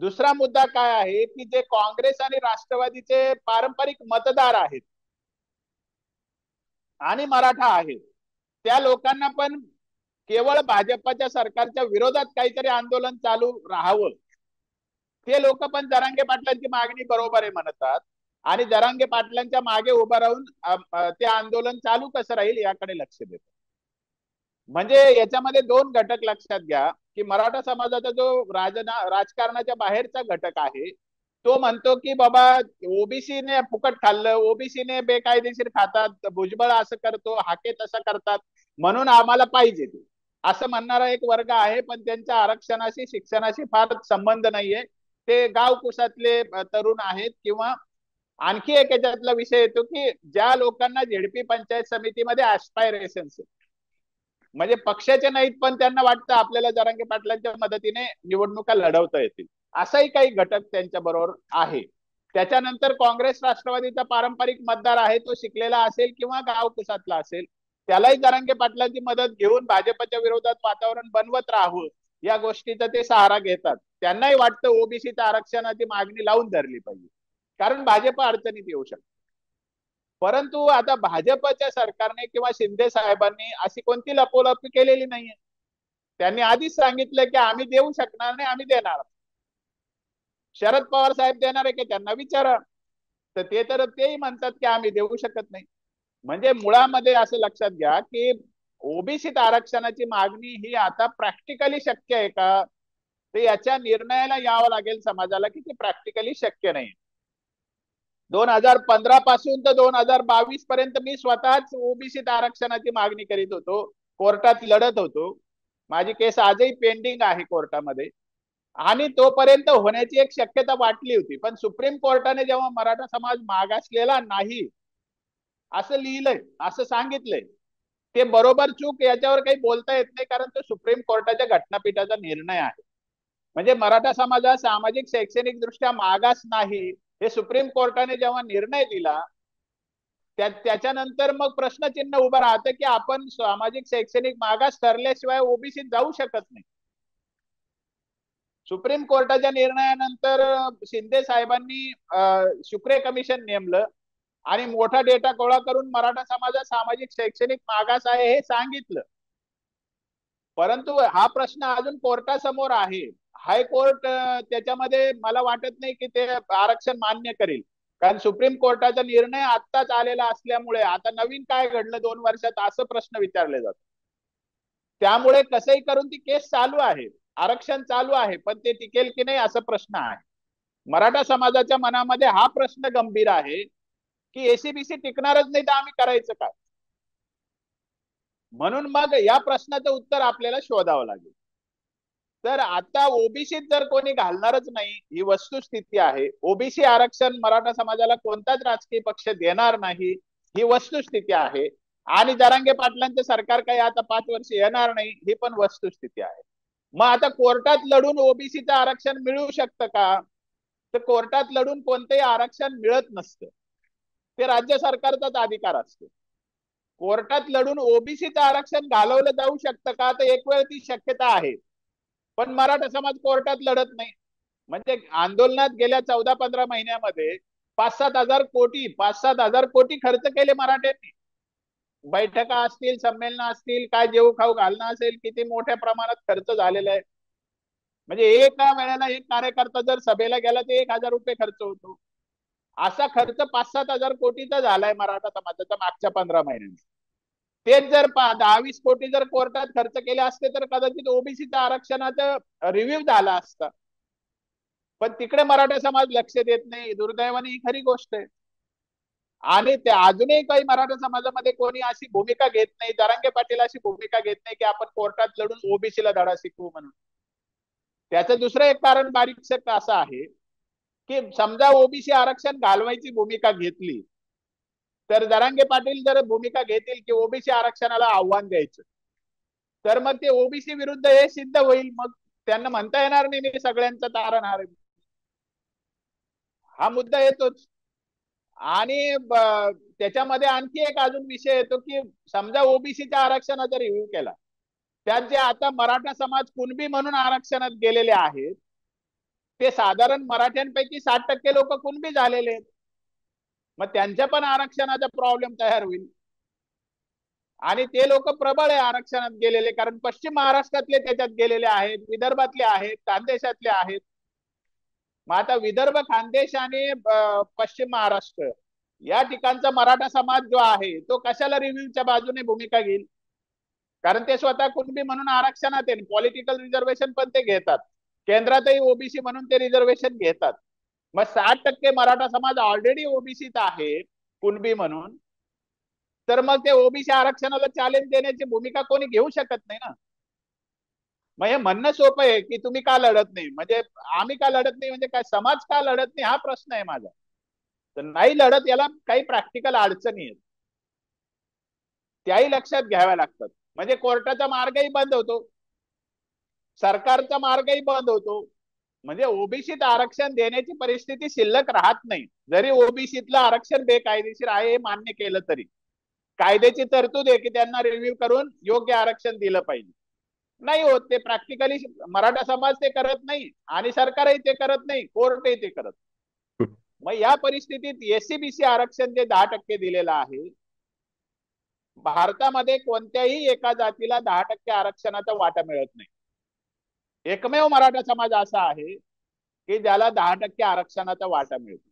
दुसरा मुद्दा काय आहे की जे काँग्रेस आणि राष्ट्रवादीचे पारंपरिक मतदार आहेत आणि मराठा आहेत त्या लोकांना पण केवळ भाजपच्या सरकारच्या विरोधात काहीतरी आंदोलन चालू राहावं, ते लोक पण जरांगे पाटलांची मागणी बरोबर आहे म्हणतात आणि जरांगे पाटलांच्या मागे उभं राहून ते आंदोलन चालू कसं राहील याकडे लक्ष देतात. म्हणजे याच्यामध्ये दोन घटक लक्षात घ्या की मराठा समाजाचा जो राजकारणाच्या बाहेरचा घटक आहे तो म्हणतो की बाबा ओबीसीने फुकट खाल्लं, ओबीसीने बेकायदेशीर खातात, भुजबळ असं करतो, हाके तसं करतात म्हणून आम्हाला पाहिजे ते, असं म्हणणारा एक वर्ग आहे. पण त्यांच्या आरक्षणाशी शिक्षणाशी फार संबंध नाहीये. ते गाव कुसातले तरुण आहेत किंवा आणखी एक याच्यातला विषय येतो की ज्या लोकांना झेडपी पंचायत समितीमध्ये ऍस्पायरेशन्स म्हणजे पक्षाचे नाहीत पण त्यांना वाटतं आपल्याला जरांगे पाटलांच्या मदतीने निवडणुका लढवता येतील, असाही काही घटक त्यांच्या बरोबर आहे. त्याच्यानंतर काँग्रेस राष्ट्रवादीचा पारंपरिक मतदार आहे तो शिकलेला असेल किंवा गाव कुसातला असेल, त्यालाही जरांगे पाटलांची मदत घेऊन भाजपच्या विरोधात वातावरण बनवत राहावं या गोष्टीचा ते सहारा घेतात. त्यांनाही वाटतं ओबीसीच्या आरक्षणाची मागणी लावून धरली पाहिजे कारण भाजप अडचणीत येऊ शकते. परंतु आता भाजपच्या सरकारने किंवा शिंदे साहेबांनी अशी कोणती लपोलपी केलेली नाहीये. त्यांनी आधीच सांगितलं की आम्ही देऊ शकणार नाही, आम्ही देणार. शरद पवार साहेब देणार आहे की त्यांना विचारा, तर ते तर तेही म्हणतात की आम्ही देऊ शकत नाही. म्हणजे मुळामध्ये असं लक्षात घ्या की ओबीसीत आरक्षणाची मागणी ही आता प्रॅक्टिकली शक्य आहे का, ते याच्या निर्णयाला यावं लागेल समाजाला की ते प्रॅक्टिकली शक्य नाही. 2015 पासून तर 2022 पर्यंत मी स्वतःच ओबीसीत आरक्षणाची मागणी करीत होतो, कोर्टात लढत होतो. माझी केस आजही पेंडिंग आहे कोर्टामध्ये आणि तोपर्यंत होण्याची एक शक्यता वाटली होती. पण सुप्रीम कोर्टाने जेव्हा मराठा समाज मागासलेला नाही असं लिहिलंय, असं सांगितलंय, ते बरोबर चूक याच्यावर काही बोलता येत नाही कारण तो सुप्रीम कोर्टाच्या घटनापीठाचा निर्णय आहे. म्हणजे मराठा समाज हा सामाजिक शैक्षणिक दृष्ट्या मागास नाही हे सुप्रीम कोर्टाने जेव्हा निर्णय दिला त्याच्यानंतर मग प्रश्नचिन्ह उभं राहतं की आपण सामाजिक शैक्षणिक मागास ठरल्याशिवाय ओबीसीत जाऊ शकत नाही. सुप्रीम कोर्टाच्या निर्णयानंतर शिंदे साहेबांनी शुक्रे कमिशन नेमलं आणि मोठा डेटा गोळा करून मराठा समाज सामाजिक शैक्षणिक मागास आहे हे सांगितलं. परंतु हा प्रश्न अजून कोर्टासमोर आहे. हायकोर्ट त्याच्यामध्ये मला वाटत नाही की ते आरक्षण मान्य करेल कारण सुप्रीम कोर्टाचा निर्णय आत्ताच आलेला असल्यामुळे आता नवीन काय घडलं 2 वर्षात असं प्रश्न विचारले जातात. त्यामुळे कसंही करून ती केस चालू आहे, आरक्षण चालू आहे, पण ते टिकेल की नाही असा प्रश्न आहे. मराठा समाजाच्या मनामध्ये हा प्रश्न गंभीर आहे की एसीबीसी टिकणारच नाही तर आम्ही करायचं काय. म्हणून मग या प्रश्नाचं उत्तर आपल्याला शोधावं लागेल. तर आता ओबीसीत जर कोणी घालणारच नाही ही वस्तुस्थिती आहे. ओबीसी आरक्षण मराठा समाजाला कोणताच राजकीय पक्ष देणार नाही ही वस्तुस्थिती आहे आणि जरांगे पाटलांचं सरकार काही आता 5 वर्ष येणार नाही ही पण वस्तुस्थिती आहे. मग आता कोर्टात लढून ओबीसीचं आरक्षण मिळू शकतं का, तर कोर्टात लढून कोणतेही आरक्षण मिळत नसतं, ते राज्य सरकारचाच अधिकार असतो. कोर्टात लढून ओबीसीचं आरक्षण घालवलं जाऊ शकतं का, तर एक वेळ ती शक्यता आहे. पण मराठा समाज कोर्टात लढत नाही. म्हणजे आंदोलनात गेल्या 14-15 महिन्यामध्ये 5-7 हजार कोटी खर्च केले मराठ्यांनी. बैठका असतील, संमेलनं असतील, काय जेऊ खाऊ घालणं असेल, किती मोठ्या प्रमाणात खर्च झालेला आहे. म्हणजे एका वेळेला एक कार्यकर्ता जर सभेला गेला तर 1,000 रुपये खर्च होतो. असा खर्च 5-7 हजार कोटीचा झालाय मराठा समाजाचा मागच्या 15 महिन्यांनी. तेच जर 10-20 कोटी जर कोर्टात खर्च केले असते तर कदाचित ओबीसीच्या आरक्षणाचं रिव्ह्यू झाला असता. पण तिकडे मराठा समाज लक्ष देत नाही, दुर्दैवाने ही खरी गोष्ट आहे. आणि ते अजूनही काही मराठा समाजामध्ये कोणी अशी भूमिका घेत नाही, जरांगे पाटील अशी भूमिका घेत नाही की आपण कोर्टात लढून ओबीसीला धडा शिकवू म्हणून. त्याचं दुसरं एक कारण बारीकसं असं आहे की समजा ओबीसी आरक्षण घालवायची भूमिका घेतली तर जरांगे पाटील जर भूमिका घेतील की ओबीसी आरक्षणाला आव्हान द्यायचं, तर मग ते ओबीसी विरुद्ध हे सिद्ध होईल. मग त्यांना म्हणता येणार नाही मी सगळ्यांचा तारणहार आहे. हा मुद्दा येतोच. आणि त्याच्यामध्ये आणखी एक अजून विषय येतो की समजा ओबीसीच्या आरक्षणाचा रिव्ह्यू केला, त्यात जे आता मराठा समाज कुणबी म्हणून आरक्षणात गेलेले आहेत ते साधारण मराठ्यांपैकी 60% लोक कुणबी झालेले आहेत. मग त्यांच्या पण आरक्षणाचा प्रॉब्लेम तयार होईल. आणि ते लोक प्रबळ आहे आरक्षणात गेलेले, कारण पश्चिम महाराष्ट्रातले त्याच्यात गेलेले आहेत, विदर्भातले आहेत, खानदेशातले आहेत. मग आता विदर्भ, खानदेश आणि पश्चिम महाराष्ट्र या ठिकाणचा मराठा समाज जो आहे तो कशाला रिव्ह्यूच्या बाजूने भूमिका घेईल? कारण ते स्वतः कुणबी म्हणून आरक्षणात आहे, पॉलिटिकल रिझर्वेशन पण ते घेतात, केंद्रातही ओबीसी म्हणून ते रिझर्वेशन घेतात. मग 60% मराठा समाज ऑलरेडी ओबीसीत आहे कुणबी म्हणून, तर मग ते ओबीसी आरक्षणाला चॅलेंज देण्याची भूमिका कोणी घेऊ शकत नाही ना. मग हे म्हणणं सोपं आहे की तुम्ही का लढत नाही, म्हणजे आम्ही का लढत नाही म्हणजे काय, समाज का लढत नाही हा प्रश्न आहे माझा. तर नाही लढत याला काही प्रॅक्टिकल अडचणी आहेत, त्याही लक्षात घ्याव्या लागतात. म्हणजे कोर्टाचा मार्गही बंद होतो, सरकारचा मार्गही बंद होतो, म्हणजे ओबीसीत आरक्षण देण्याची परिस्थिती शिल्लक राहत नाही. जरी ओबीसीतलं आरक्षण बेकायदेशीर आहे हे मान्य केलं तरी कायद्याची तरतूद आहे की त्यांना रिव्ह्यू करून योग्य आरक्षण दिलं पाहिजे. नाही होत ते प्रॅक्टिकली. मराठा समाज ते करत नाही आणि सरकारही ते करत नाही, कोर्टही ते करत. मग या परिस्थितीत एससीबीसी आरक्षण जे 10% दिलेलं आहे, भारतामध्ये कोणत्याही एका जातीला 10% आरक्षणाचा वाटा मिळत नाही. एकमेव मराठा समाज असा आहे की ज्याला 10% आरक्षणाचा वाटा मिळतो.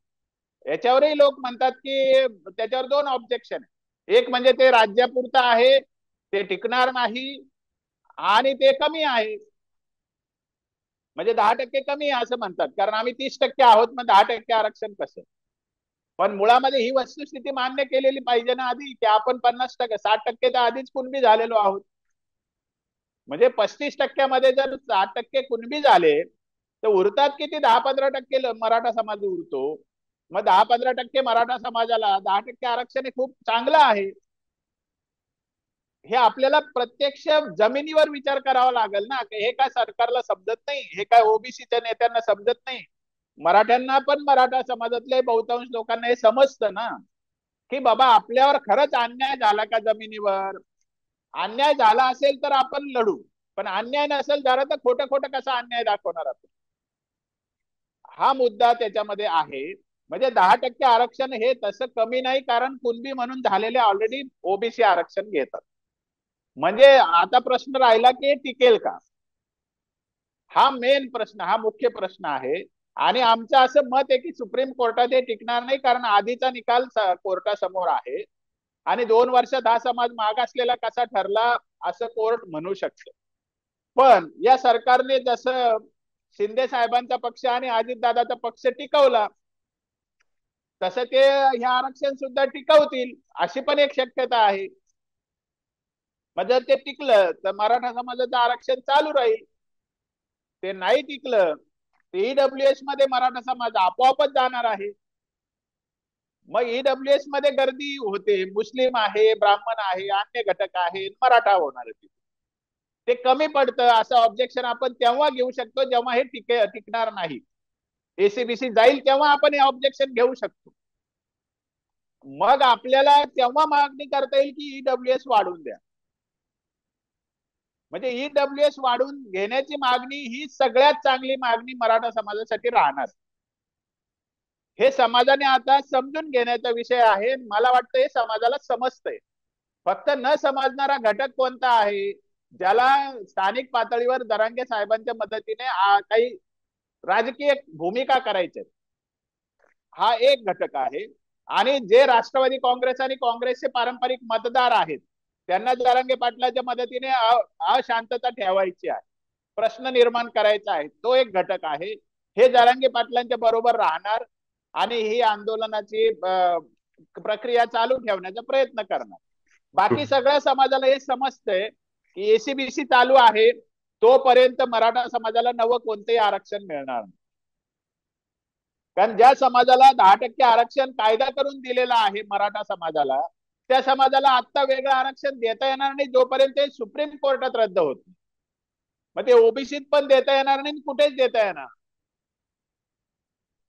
याच्यावरही लोक म्हणतात की त्याच्यावर दोन ऑब्जेक्शन आहे. एक म्हणजे ते राज्यापुरतं आहे, ते टिकणार नाही आणि ते कमी आहे, म्हणजे 10% कमी आहे असं म्हणतात, कारण आम्ही 30% आहोत, मग 10% आरक्षण कसं? पण मुळामध्ये ही वस्तुस्थिती मान्य केलेली पाहिजे ना आधी की आपण 50%, 60% तर आधीच कुणबी झालेलो आहोत. म्हणजे 35% जर 60% कुणबी झाले तर उरतात किती? 10-15% मराठा समाज उरतो. मग 10-15% मराठा समाजाला 10% आरक्षण हे खूप चांगलं आहे. हे आपल्याला प्रत्यक्ष जमिनीवर विचार करावा लागेल ना. हे काय सरकारला समजत नाही, हे काय ओबीसीच्या नेत्यांना समजत नाही. मराठ्यांना पण, मराठा समाजातल्या बहुतांश लोकांना हे समजतं ना की बाबा आपल्यावर खरंच अन्याय झाला का जमिनीवर. अन्याय झाला असेल तर आपण लढू, पण अन्याय नसेल झाला तर खोटं खोटं कसा अन्याय दाखवणार आपण. हा मुद्दा त्याच्यामध्ये आहे. म्हणजे 10% आरक्षण हे तसं कमी नाही, कारण कुणबी म्हणून झालेले ऑलरेडी ओबीसी आरक्षण घेतात. म्हणजे आता प्रश्न राहिला की हे टिकेल का, हा मेन प्रश्न, हा मुख्य प्रश्न आहे. आणि आमचं असं मत आहे की सुप्रीम कोर्टात हे टिकणार नाही, कारण आधीचा निकाल कोर्टासमोर आहे आणि 2 वर्षात हा समाज मागासलेला कसा ठरला असं कोर्ट म्हणू शकतं. पण या सरकारने जसं शिंदे साहेबांचा पक्ष आणि अजितदादाचा पक्ष टिकवला, तसं ते हे आरक्षण सुद्धा टिकवतील अशी पण एक शक्यता आहे. मग जर ते टिकलं तर मराठा समाजाचं आरक्षण चालू राहील. ते नाही टिकलं तर ईडब्ल्यूएस मध्ये मराठा समाज आपोआपच जाणार आहे. मग ईडब्ल्यूएस मध्ये गर्दी होते, मुस्लिम आहे, ब्राह्मण आहे, अन्य घटक आहे, मराठा होणार. ते कमी पडतं असं ऑब्जेक्शन आपण तेव्हा घेऊ शकतो जेव्हा हे टिकणार नाही. एसीबीसी जाईल तेव्हा आपण हे ऑब्जेक्शन घेऊ शकतो. मग आपल्याला तेव्हा मागणी करता येईल की ईडब्ल्यूएस वाढवून द्या. म्हणजे ईडब्ल्यूएस वाढवून घेण्याची मागणी ही सगळ्यात चांगली मागणी मराठा समाजासाठी राहणार. हे समाजाने आता समजून घेण्याचा विषय आहे. मला वाटतं हे समाजाला समजतंय. फक्त न समजणारा घटक कोणता आहे, ज्याला स्थानिक पातळीवर जरांगे साहेबांच्या मदतीने काही राजकीय भूमिका करायच्या, हा एक घटक आहे. आणि जे राष्ट्रवादी काँग्रेस आणि काँग्रेसचे पारंपरिक मतदार आहेत त्यांना जरांगे पाटलाच्या मदतीने अशांतता ठेवायची आहे, प्रश्न निर्माण करायचा आहे, तो एक घटक आहे. हे जरांगे पाटलांच्या बरोबर राहणार आणि ही आंदोलनाची प्रक्रिया चालू ठेवण्याचा प्रयत्न करणार. बाकी सगळ्या समाजाला हे समजतंय की एसीबीसी चालू आहे तोपर्यंत मराठा समाजाला नवं कोणतेही आरक्षण मिळणार नाही. कारण ज्या समाजाला 10% आरक्षण कायदा करून दिलेला आहे मराठा समाजाला, त्या समाजाला आता वेगळं आरक्षण देता येणार नाही जोपर्यंत ते सुप्रीम कोर्टात रद्द होत नाही. मग ते ओबीसीत पण देता येणार नाही, कुठेच देता येणार.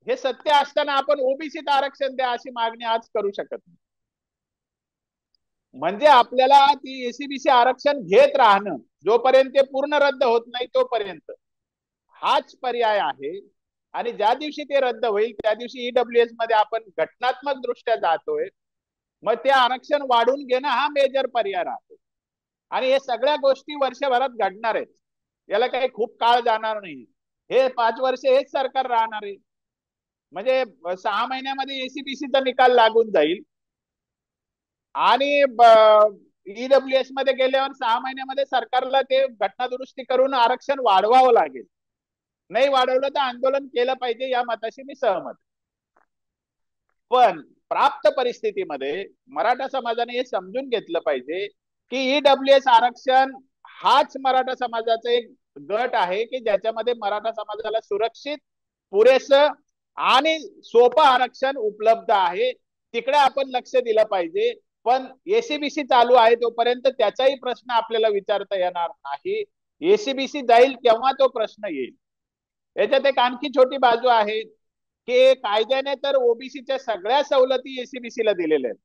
हे सत्य असताना आपण ओबीसीत आरक्षण द्या अशी मागणी आज करू शकत नाही. म्हणजे आपल्याला ती एसीबीसी आरक्षण घेत राहणं जोपर्यंत ते पूर्ण रद्द होत नाही तोपर्यंत हाच पर्याय आहे. आणि ज्या दिवशी ते रद्द होईल त्या दिवशी ईडब्ल्यूएस मध्ये आपण घटनात्मक दृष्ट्या जातोय, मग ते आरक्षण वाढून घेणं हा मेजर पर्याय राहतो. आणि हे सगळ्या गोष्टी वर्षभरात घडणार आहेत, याला काही खूप काळ जाणार नाही. हे 5 वर्ष हेच सरकार राहणार आहे. म्हणजे 6 महिन्यामध्ये एसीबीसीचा निकाल लागून जाईल आणि ईडब्ल्यूएस मध्ये गेल्यावर 6 महिन्यामध्ये सरकारला ते घटना दुरुस्ती करून आरक्षण वाढवावं लागेल. नाही वाढवलं तर आंदोलन केलं पाहिजे, या मताशी मी सहमत. पण प्राप्त परिस्थितीमध्ये मराठा समाजाने हे समजून घेतलं पाहिजे की ईडब्ल्यूएस आरक्षण हाच मराठा समाजाचा एक गट आहे की ज्याच्यामध्ये मराठा समाजाला सुरक्षित, पुरेसं आणि सोपं आरक्षण उपलब्ध आहे. तिकडे आपण लक्ष दिलं पाहिजे. पण एसीबीसी चालू आहे तोपर्यंत त्याचाही प्रश्न आपल्याला विचारता येणार नाही. एसीबीसी जाईल तेव्हा तो प्रश्न येईल. याच्यात एक आणखी छोटी बाजू आहे की कायद्याने तर ओबीसीच्या सगळ्या सवलती एसीबीसीला दिलेल्या आहेत,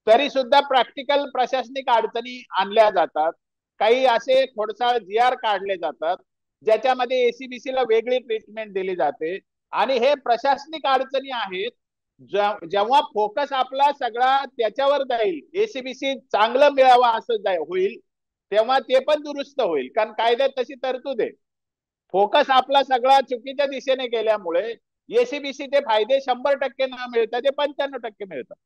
तरी सुद्धा प्रॅक्टिकल प्रशासनिक अडचणी आणल्या जातात. काही असे खोडसाळ जीआर काढले जातात ज्याच्यामध्ये एसीबीसीला वेगळी ट्रीटमेंट दिली जाते. आणि हे प्रशासनिक अडचणी आहेत. जेव्हा फोकस आपला सगळा त्याच्यावर जाईल, एसीबीसी चांगलं मिळावं असं होईल, तेव्हा ते पण दुरुस्त होईल. कारण कायद्यात तशी तरतूद आहे. फोकस आपला सगळा चुकीच्या दिशेने गेल्यामुळे एसीबीसीचे फायदे 100% न मिळतात ते 95% मिळतात.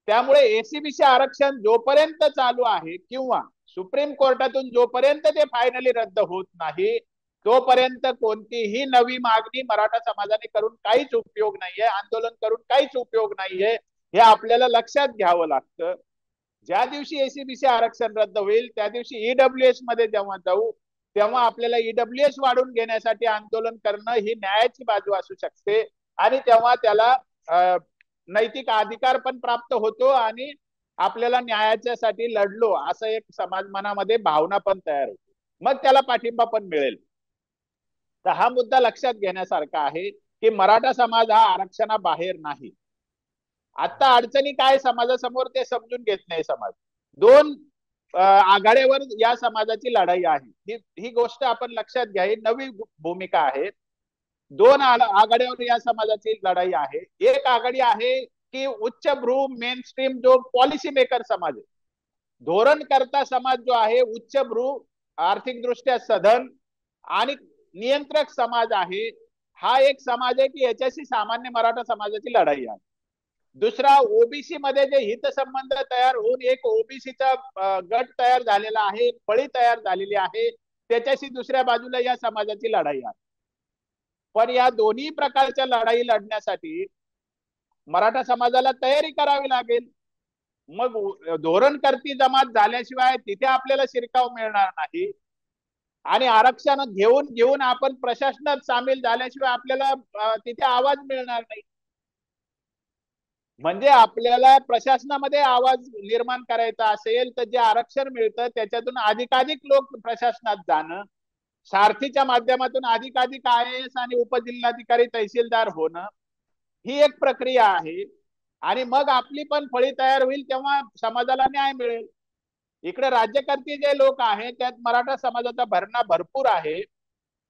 त्यामुळे एसीबीसी आरक्षण जोपर्यंत चालू आहे किंवा सुप्रीम कोर्टातून जोपर्यंत ते फायनली रद्द होत नाही तोपर्यंत कोणतीही नवी मागणी मराठा समाजाने करून काहीच उपयोग नाहीये, आंदोलन करून काहीच उपयोग नाहीये. हे आपल्याला लक्षात घ्यावं लागतं. ज्या दिवशी एसीबीसी आरक्षण रद्द होईल त्या दिवशी ईडब्ल्यूएस मध्ये जेव्हा जाऊ तेव्हा आपल्याला ईडब्ल्यूएस वाढून घेण्यासाठी आंदोलन करणं ही न्यायाची बाजू असू शकते. आणि तेव्हा त्याला नैतिक अधिकार पण प्राप्त होतो आणि आपल्याला न्यायाच्यासाठी लढलो असं एक समाज मनामध्ये भावना पण तयार होते. मग त्याला पाठिंबा पण मिळेल. तर हा मुद्दा लक्षात घेण्यासारखा आहे की मराठा समाज हा आरक्षणाबाहेर नाही. आता अडचणी काय समाजासमोर ते समजून घेत नाही समाज. 2 आघाड्यावर या समाजाची लढाई आहे. ही गोष्ट आपण लक्षात घ्या. ही नवी भूमिका आहे. 2 आघाड्यावर या समाजाची लढाई आहे. एक आघाडी आहे की उच्चभ्रू मेन स्ट्रीम जो पॉलिसी मेकर समाज आहे, धोरणकर्ता समाज जो आहे, उच्चभ्रू आर्थिकदृष्ट्या सधन आणि नियंत्रक समाज आहे. हा एक समाज आहे की याच्याशी सामान्य मराठा समाजाची लढाई आहे. दुसरा ओबीसी मध्ये जे हितसंबंध तयार होऊन एक ओबीसीचा गट तयार झालेला आहे, फळी तयार झालेली आहे, त्याच्याशी दुसऱ्या बाजूला या समाजाची लढाई आहे. पण या दोन्ही प्रकारच्या लढाई लढण्यासाठी मराठा समाजाला तयारी करावी लागेल. मग धोरणकर्ती जमात झाल्याशिवाय तिथे आपल्याला शिरकाव मिळणार नाही आणि आरक्षण घेऊन घेऊन आपण प्रशासनात सामील झाल्याशिवाय आपल्याला तिथे आवाज मिळणार नाही. म्हणजे आपल्याला प्रशासनामध्ये आवाज निर्माण करायचा असेल तर जे आरक्षण मिळतं त्याच्यातून अधिकाधिक लोक प्रशासनात जाणं, सारथीच्या माध्यमातून अधिकाधिक IAS आणि उपजिल्हाधिकारी तहसीलदार होणं, ही एक प्रक्रिया आहे. आणि मग आपली पण फळी तयार होईल तेव्हा समाजाला न्याय मिळेल. इकडे राज्यकर्ते जे लोक आहेत त्यात मराठा समाजाचा भरणा भरपूर आहे.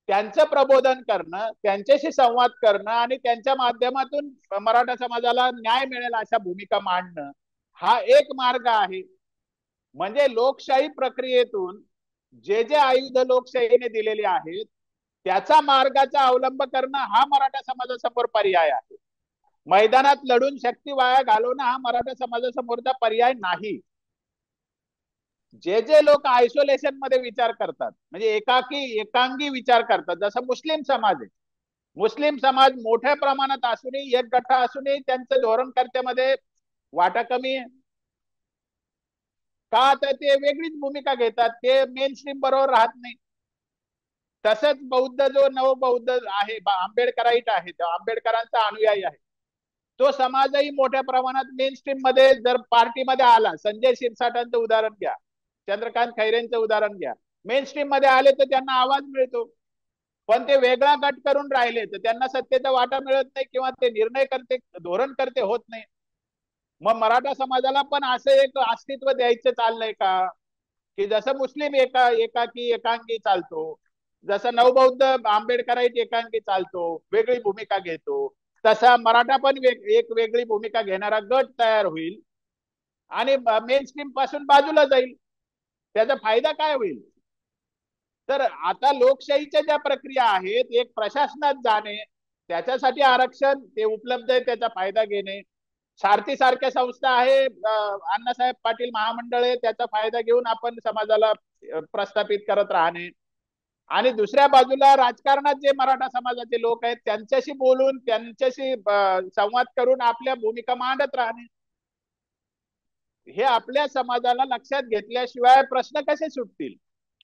त्यांचं प्रबोधन करणं, त्यांच्याशी संवाद करणं आणि त्यांच्या माध्यमातून मराठा समाजाला न्याय मिळेल अशा भूमिका मांडणं हा एक मार्ग आहे. म्हणजे लोकशाही प्रक्रियेतून जे जे आयुध लोकशाहीने दिलेले आहेत त्याचा मार्गाचा अवलंब करणं हा मराठा समाजासमोर पर्याय आहे. मैदानात लढून शक्ती वाया घालवणं हा मराठा समाजासमोरचा पर्याय नाही. जे जे लोक आयसोलेशन मध्ये विचार करतात, म्हणजे एकांगी विचार करतात, जसं मुस्लिम समाज आहे, मुस्लिम समाज मोठ्या प्रमाणात असूनही, एक गठ्ठा असूनही त्यांचं धोरणकर्त्यामध्ये वाटा कमी आहे. का तर ते वेगळीच भूमिका घेतात, ते मेन स्ट्रीम बरोबर राहत नाही. तसंच बौद्ध जो नवबौद्ध आहे, आंबेडकराईट आहे, आंबेडकरांचा अनुयायी आहे, तो समाजही मोठ्या प्रमाणात मेन स्ट्रीम मध्ये जर पार्टीमध्ये आला, संजय शिरसाटांचं उदाहरण घ्या, चंद्रकांत खैरेंचं उदाहरण घ्या, मेन स्ट्रीम मध्ये आले तर त्यांना आवाज मिळतो. पण ते वेगळा गट करून राहिले तर त्यांना सत्तेचा वाटा मिळत नाही किंवा ते निर्णय करते, धोरण करते होत नाही. मग मराठा समाजाला पण असं एक अस्तित्व द्यायचं चाललंय का, की जसं मुस्लिम एकाकी एकांगी चालतो, जसं नवबौद्ध आंबेडकराईट एकांगी चालतो, वेगळी भूमिका घेतो, तसा मराठा पण एक वेगळी भूमिका घेणारा गट तयार होईल आणि मेन स्ट्रीम पासून बाजूला जाईल. त्याचा फायदा काय होईल? तर आता लोकशाहीच्या ज्या प्रक्रिया आहेत, एक प्रशासनात जाणे, त्याच्यासाठी आरक्षण ते उपलब्ध आहे, त्याचा फायदा घेणे, सारथी सारख्या संस्था आहे, अण्णासाहेब पाटील महामंडळ आहे, त्याचा फायदा घेऊन आपण समाजाला प्रस्थापित करत राहणे, आणि दुसऱ्या बाजूला राजकारणात जे मराठा समाजाचे लोक आहेत त्यांच्याशी बोलून, त्यांच्याशी संवाद करून आपल्या भूमिका मांडत राहणे, हे आपल्या समाजाला लक्षात घेतल्याशिवाय प्रश्न कसे सुटतील?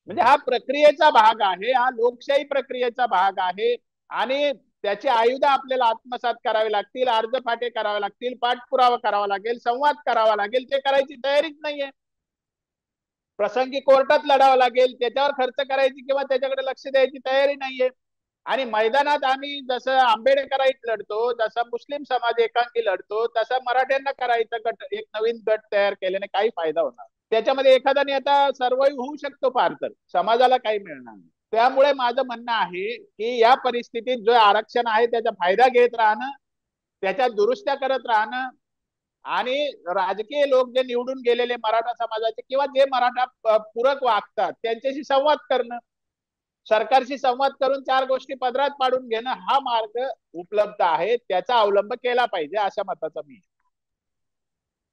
म्हणजे हा प्रक्रियेचा भाग आहे, हा लोकशाही प्रक्रियेचा भाग आहे, आणि त्याची आयुध आपल्याला आत्मसात करावे लागतील, अर्ज फाटे करावे लागतील, पाठपुरावा करावा लागेल, संवाद करावा लागेल. ते करायची तयारीच नाहीये. प्रसंगी कोर्टात लढावं लागेल, त्याच्यावर खर्च करायची किंवा त्याच्याकडे लक्ष द्यायची तयारी नाहीये. आणि मैदानात आम्ही जसं आंबेडकराईत लढतो, जसं मुस्लिम समाज एकांकी लढतो, तसं मराठ्यांना करायचं गट, एक नवीन गट तयार केल्याने काही फायदा होणार? त्याच्यामध्ये एखादा नेता सर्वाईव्ह होऊ शकतो फार तर, समाजाला काही मिळणार नाही. त्यामुळे माझं म्हणणं आहे की या परिस्थितीत जो आरक्षण आहे त्याचा फायदा घेत राहणं, त्याच्या दुरुस्त्या करत राहणं, आणि राजकीय लोक जे निवडून गेलेले मराठा समाजाचे किंवा जे मराठा पूरक वागतात त्यांच्याशी संवाद करणं, सरकारशी संवाद करून चार गोष्टी पदरात पाडून घेणं, हा मार्ग उपलब्ध आहे, त्याचा अवलंब केला पाहिजे, अशा मताचा मी.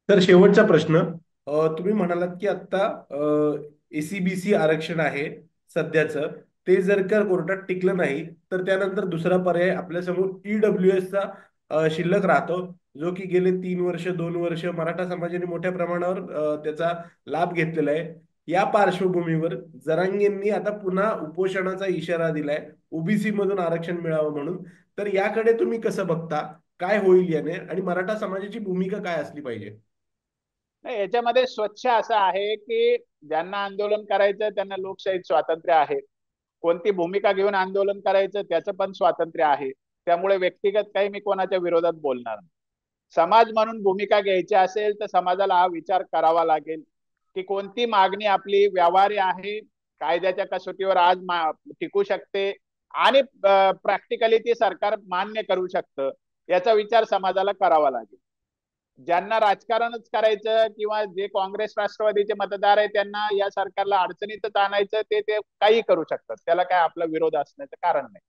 तर शेवटचा प्रश्न, तुम्ही म्हणालात की आता एसीबीसी आरक्षण आहे सध्याचं, ते जर का कोर्टात टिकलं नाही तर त्यानंतर दुसरा पर्याय आपल्यासमोर ईडब्ल्यूएस चा शिल्लक राहतो, जो की गेले 3 वर्ष 2 वर्ष मराठा समाजाने मोठ्या प्रमाणावर त्याचा लाभ घेतलेला आहे. या पार्श्वभूमीवर जरांगेंनी आता पुन्हा उपोषणाचा इशारा दिलाय, ओबीसी मधून आरक्षण मिळावं म्हणून. तर याकडे तुम्ही कसं बघता? काय होईल याने, आणि मराठा समाजाची भूमिका काय असली पाहिजे? नाही, याच्यामध्ये स्वच्छ असं आहे की ज्यांना आंदोलन करायचं त्यांना लोकशाहीत स्वातंत्र्य आहे, कोणती भूमिका घेऊन आंदोलन करायचं त्याचं पण स्वातंत्र्य आहे. त्यामुळे व्यक्तिगत काही मी कोणाच्या विरोधात बोलणार नाही. समाज म्हणून भूमिका घ्यायची असेल तर समाजाला हा विचार करावा लागेल की कोणती मागणी आपली व्यवहार्य आहे, कायद्याच्या कसोटीवर आज टिकू शकते, आणि प्रॅक्टिकली ती सरकार मान्य करू शकतं, याचा विचार समाजाला करावा लागेल. ज्यांना राजकारणच करायचं किंवा जे काँग्रेस राष्ट्रवादीचे मतदार आहे त्यांना या सरकारला अडचणीतच आणायचं, ते काही करू शकतात, त्याला काय आपला विरोध असण्याचं कारण नाही.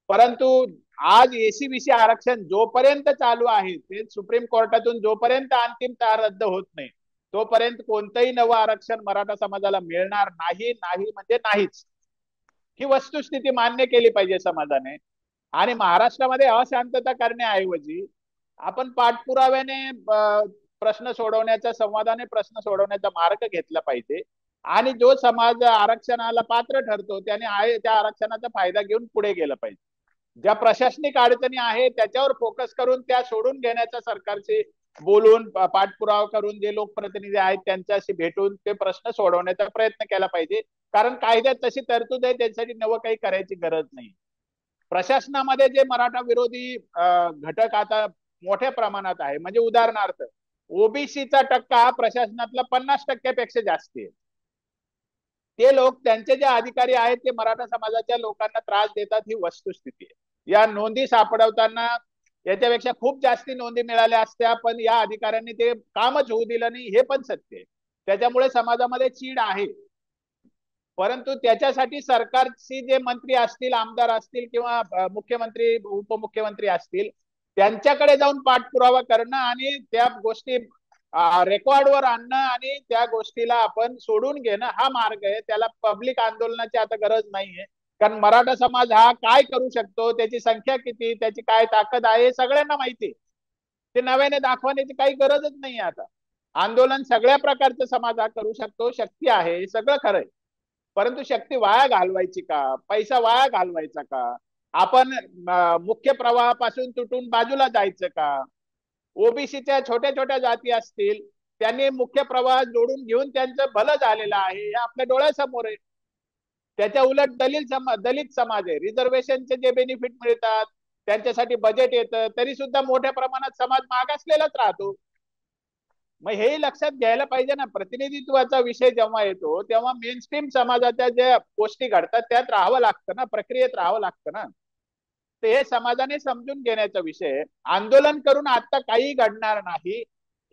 परंतु आज एसीबीसी आरक्षण जोपर्यंत चालू आहे, ते सुप्रीम कोर्टातून जोपर्यंत अंतिमतः रद्द होत नाही तोपर्यंत कोणतंही नवं आरक्षण मराठा समाजाला मिळणार नाही, नाही म्हणजे नाहीच. ही वस्तुस्थिती मान्य केली पाहिजे समाजाने. आणि महाराष्ट्रामध्ये अशांतता करण्याऐवजी आपण पाठपुराव्याने प्रश्न सोडवण्याचा, संवादाने प्रश्न सोडवण्याचा मार्ग घेतला पाहिजे, आणि जो समाज आरक्षणाला पात्र ठरतो त्याने त्या आरक्षणाचा फायदा घेऊन पुढे गेलं पाहिजे. ज्या प्रशासनिक अडचणी आहेत त्याच्यावर फोकस करून त्या सोडून घेण्याचा, सरकारशी बोलून पाठपुरावा करून जे लोकप्रतिनिधी आहेत त्यांच्याशी भेटून ते प्रश्न सोडवण्याचा प्रयत्न केला पाहिजे. कारण कायद्यात तशी तरतूद आहे, त्यासाठी नवं काही करायची गरज नाही. प्रशासनामध्ये जे मराठा विरोधी घटक आता मोठ्या प्रमाणात आहे, म्हणजे उदाहरणार्थ ओबीसीचा टक्का हा प्रशासनातला 50% जास्त आहे. ते लोक, त्यांचे जे अधिकारी आहेत ते मराठा समाजाच्या लोकांना त्रास देतात, ही वस्तुस्थिती आहे. या नोंदी सापडवताना याच्यापेक्षा खूप जास्ती नोंदी मिळाल्या असत्या, पण या अधिकाऱ्यांनी ते कामच होऊ दिलं नाही, हे पण सत्य आहे. त्याच्यामुळे समाजामध्ये चीड आहे. परंतु त्याच्यासाठी सरकारची जे मंत्री असतील, आमदार असतील किंवा मुख्यमंत्री उपमुख्यमंत्री असतील त्यांच्याकडे जाऊन पाठपुरावा करणं आणि त्या गोष्टी रेकॉर्डवर आणणं आणि त्या गोष्टीला आपण सोडून घेणं हा मार्ग आहे. त्याला पब्लिक आंदोलनाची आता गरज नाहीये. कारण मराठा समाज हा काय करू शकतो, त्याची संख्या किती, त्याची काय ताकद आहे हे सगळ्यांना माहिती आहे. ते नव्याने दाखवण्याची काही गरजच नाही आता. आंदोलन सगळ्या प्रकारचा समाज हा करू शकतो, शक्ती आहे, हे सगळं खरंय. परंतु शक्ती वाया घालवायची का, पैसा वाया घालवायचा का, आपण मुख्य प्रवाहापासून तुटून बाजूला जायचं का? ओबीसीच्या छोट्या छोट्या जाती असतील, त्यांनी मुख्य प्रवाह जोडून घेऊन त्यांचं भलं झालेलं आहे, हे आपल्या डोळ्यासमोर आहे. त्याच्या उलट दलित समाज आहे, रिझर्वेशनचे जे बेनिफिट मिळतात, त्यांच्यासाठी बजेट येतं, तरी सुद्धा मोठ्या प्रमाणात समाज मागासलेलाच राहतो. मग हे लक्षात घ्यायला पाहिजे ना. प्रतिनिधित्वाचा विषय जेव्हा येतो तेव्हा मेनस्ट्रीम समाजाच्या ज्या गोष्टी घडतात त्यात राहावं लागतं ना, प्रक्रियेत राहावं लागतं ना. ते हे समाजाने समजून घेण्याचा विषय. आंदोलन करून आता काही घडणार नाही,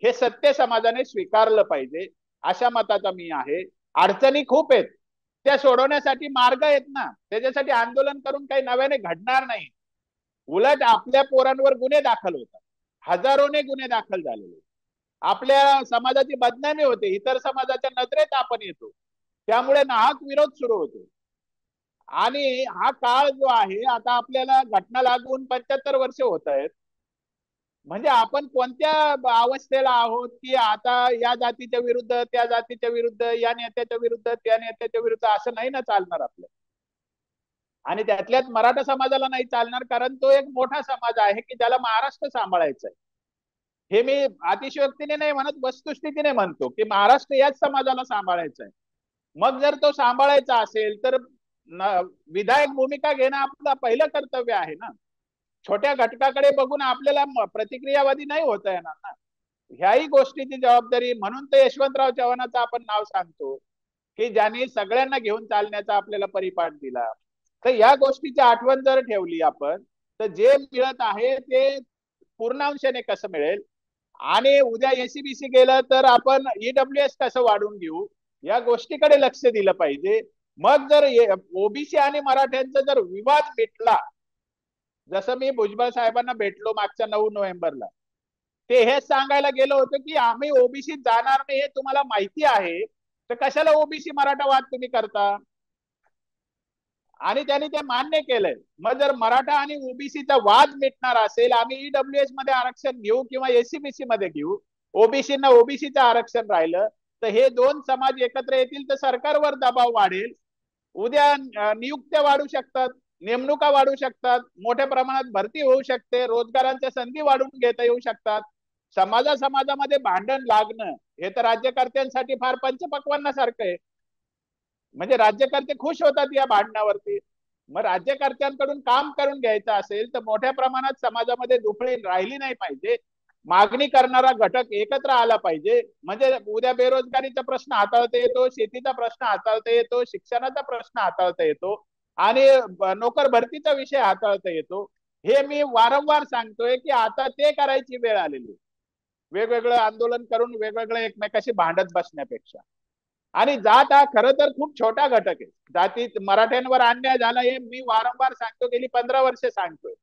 हे सत्य समाजाने स्वीकारलं पाहिजे, अशा मताचा मी आहे. अडचणी खूप आहेत, त्या सोडवण्यासाठी मार्ग आहेत ना. त्याच्यासाठी आंदोलन करून काही नव्याने घडणार नाही. उलट आपल्या पोरांवर गुन्हे दाखल होतात, हजारोने गुन्हे दाखल झालेले. आपल्या समाजाची बदनामी होते, इतर समाजाच्या नजरेत आपण येतो, त्यामुळे नाहक विरोध सुरू होतो. आणि हा काळ जो आहे, आता आपल्याला घटना लागून 75 वर्ष होत आहेत. म्हणजे आपण कोणत्या अवस्थेला आहोत की आता या जातीच्या विरुद्ध, त्या जातीच्या विरुद्ध, या नेत्याच्या विरुद्ध, त्या नेत्याच्या विरुद्ध, असं नाही ना चालणार आपलं. आणि त्यातल्यात मराठा समाजाला नाही चालणार, कारण तो एक मोठा समाज आहे की ज्याला महाराष्ट्र सांभाळायचा आहे. हे मी अतिशयोक्तीने नाही म्हणत, वस्तुस्थितीने म्हणतो की महाराष्ट्र याच समाजाला सांभाळायचा आहे. मग जर तो सांभाळायचा असेल तर विधायक भूमिका घेणं आपलं पहिलं कर्तव्य आहे ना. छोट्या घटकाकडे बघून आपल्याला प्रतिक्रियावादी नाही होता येणार ना. ह्याही गोष्टीची जबाबदारी, म्हणून तर यशवंतराव चव्हाणांचं आपण नाव सांगतो की ज्यांनी सगळ्यांना घेऊन चालण्याचा आपल्याला परिपाठ दिला. तर या गोष्टीची आठवण जर ठेवली आपण, तर जे मिळत आहे ते पूर्णांशाने कसं मिळेल, आणि उद्या एसीबीसी गेलं तर आपण ईडब्ल्यूएस कसं वाढून घेऊ, या गोष्टीकडे लक्ष दिलं पाहिजे. मग जर ओबीसी आणि मराठ्यांचा जर विवाद मिटला, जसं मी भुजबळ साहेबांना भेटलो मागच्या 9 नोव्हेंबरला, ते हेच सांगायला गेलो होतो की आम्ही ओबीसी जाणार नाही हे तुम्हाला माहिती आहे, तर कशाला ओबीसी मराठा वाद तुम्ही करता. आणि त्यांनी ते मान्य केलंय. मग जर मराठा आणि ओबीसीचा वाद मिटणार असेल, आम्ही ईडब्ल्यूएस मध्ये आरक्षण घेऊ किंवा एसीबीसी मध्ये घेऊ, ओबीसीना ओबीसीचं आरक्षण राहिलं तर हे दोन समाज एकत्र येतील तर सरकारवर दबाव वाढेल. उद्या नियुक्त्या वाढू शकतात, नेमणुका वाढू शकतात, मोठ्या प्रमाणात भरती होऊ शकते, रोजगारांच्या संधी वाढून घेता येऊ शकतात. समाजामध्ये भांडण लागणं हे तर राज्यकर्त्यांसाठी फार पंचपक्वान्नासारखं आहे. म्हणजे राज्यकर्ते खुश होतात या भांडणावरती. मग राज्यकर्त्यांकडून काम करून घ्यायचं असेल तर मोठ्या प्रमाणात समाजामध्ये दुफळी राहिली नाही पाहिजे. मागणी करणारा घटक एकत्र आला पाहिजे. म्हणजे उद्या बेरोजगारीचा प्रश्न हाताळता येतो, शेतीचा प्रश्न हाताळता येतो, शिक्षणाचा प्रश्न हाताळता येतो, आणि नोकर भरतीचा विषय हाताळता येतो. हे मी वारंवार सांगतोय की आता ते करायची वेळ आलेली. वेगवेगळं आंदोलन करून वेगवेगळं एकमेकाशी भांडत बसण्यापेक्षा. आणि जात हा खरं तर खूप छोटा घटक आहे. जातीत मराठ्यांवर अन्याय झाला हे मी वारंवार सांगतो, गेली 15 वर्ष सांगतोय.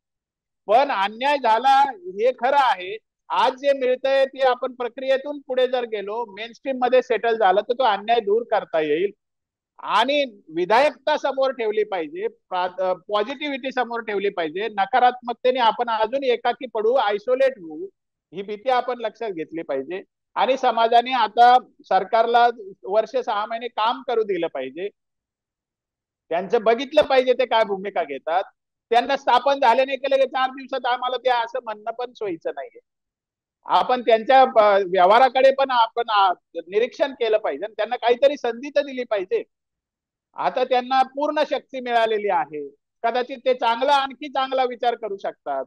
पण अन्याय झाला हे खरं आहे. आज जे मिळतंय ते आपण प्रक्रियेतून पुढे जर गेलो, मेन स्ट्रीम मध्ये सेटल झालं तर तो अन्याय दूर करता येईल. आणि विधायकता समोर ठेवली पाहिजे, पॉझिटिव्हिटी समोर ठेवली पाहिजे. नकारात्मकतेने आपण अजून एकाकी पडू, आयसोलेट होऊ, ही भीती आपण लक्षात घेतली पाहिजे. आणि समाजाने आता सरकारला वर्ष 6 महिने काम करू दिलं पाहिजे. त्यांचं बघितलं पाहिजे ते काय भूमिका घेतात. त्यांना स्थापन झाले नाही केले 4 दिवसात आम्हाला ते असं म्हणणं पण सोयीचं नाहीये. आपण त्यांच्या व्यवहाराकडे पण आपण निरीक्षण केलं पाहिजे, त्यांना काहीतरी संधी तर दिली पाहिजे. आता त्यांना पूर्ण शक्ती मिळालेली आहे, कदाचित ते चांगला, आणखी चांगला विचार करू शकतात.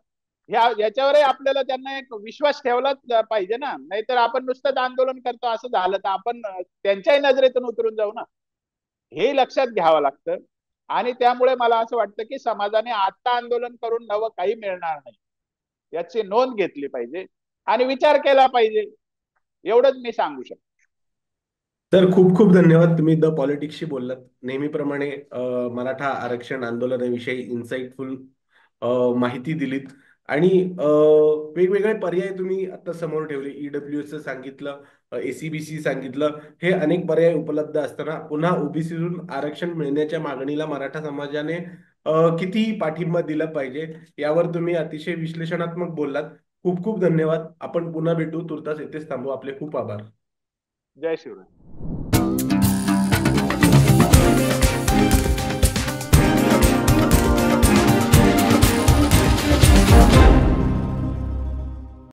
याच्यावरही आपल्याला त्यांना एक विश्वास ठेवलाच पाहिजे ना. नाहीतर आपण नुसतंच आंदोलन करतो असं झालं तर आपण त्यांच्याही नजरेतून उतरून जाऊ ना. हे लक्षात घ्यावं लागतं. आणि त्यामुळे मला असं वाटतं की समाजाने आता आंदोलन करून नवं काही मिळणार नाही, याची नोंद घेतली पाहिजे आणि विचार केला पाहिजे. एवढंच मी सांगू शकतो. तर खूप खूप धन्यवाद, तुम्ही द पॉलिटिक्सशी बोललात. नेहमीप्रमाणे मराठा आरक्षण आंदोलनाविषयी इन्साइटफुल माहिती दिलीत. आणि वेगवेगळे पर्याय तुम्ही आता समोर ठेवले, ईडब्ल्यूएस सांगितलं, एसीबीसी सांगितलं, हे अनेक पर्याय उपलब्ध असताना पुन्हा ओबीसीतून आरक्षण मिळण्याच्या मागणीला मराठा समाजाने किती पाठिंबा दिला पाहिजे यावर तुम्ही अतिशय विश्लेषणात्मक बोललात. खूप खूप धन्यवाद. आपण पुन्हा भेटू. तुर्तास येथेच थांबू. आपले खूप आभार. जय शिवराय.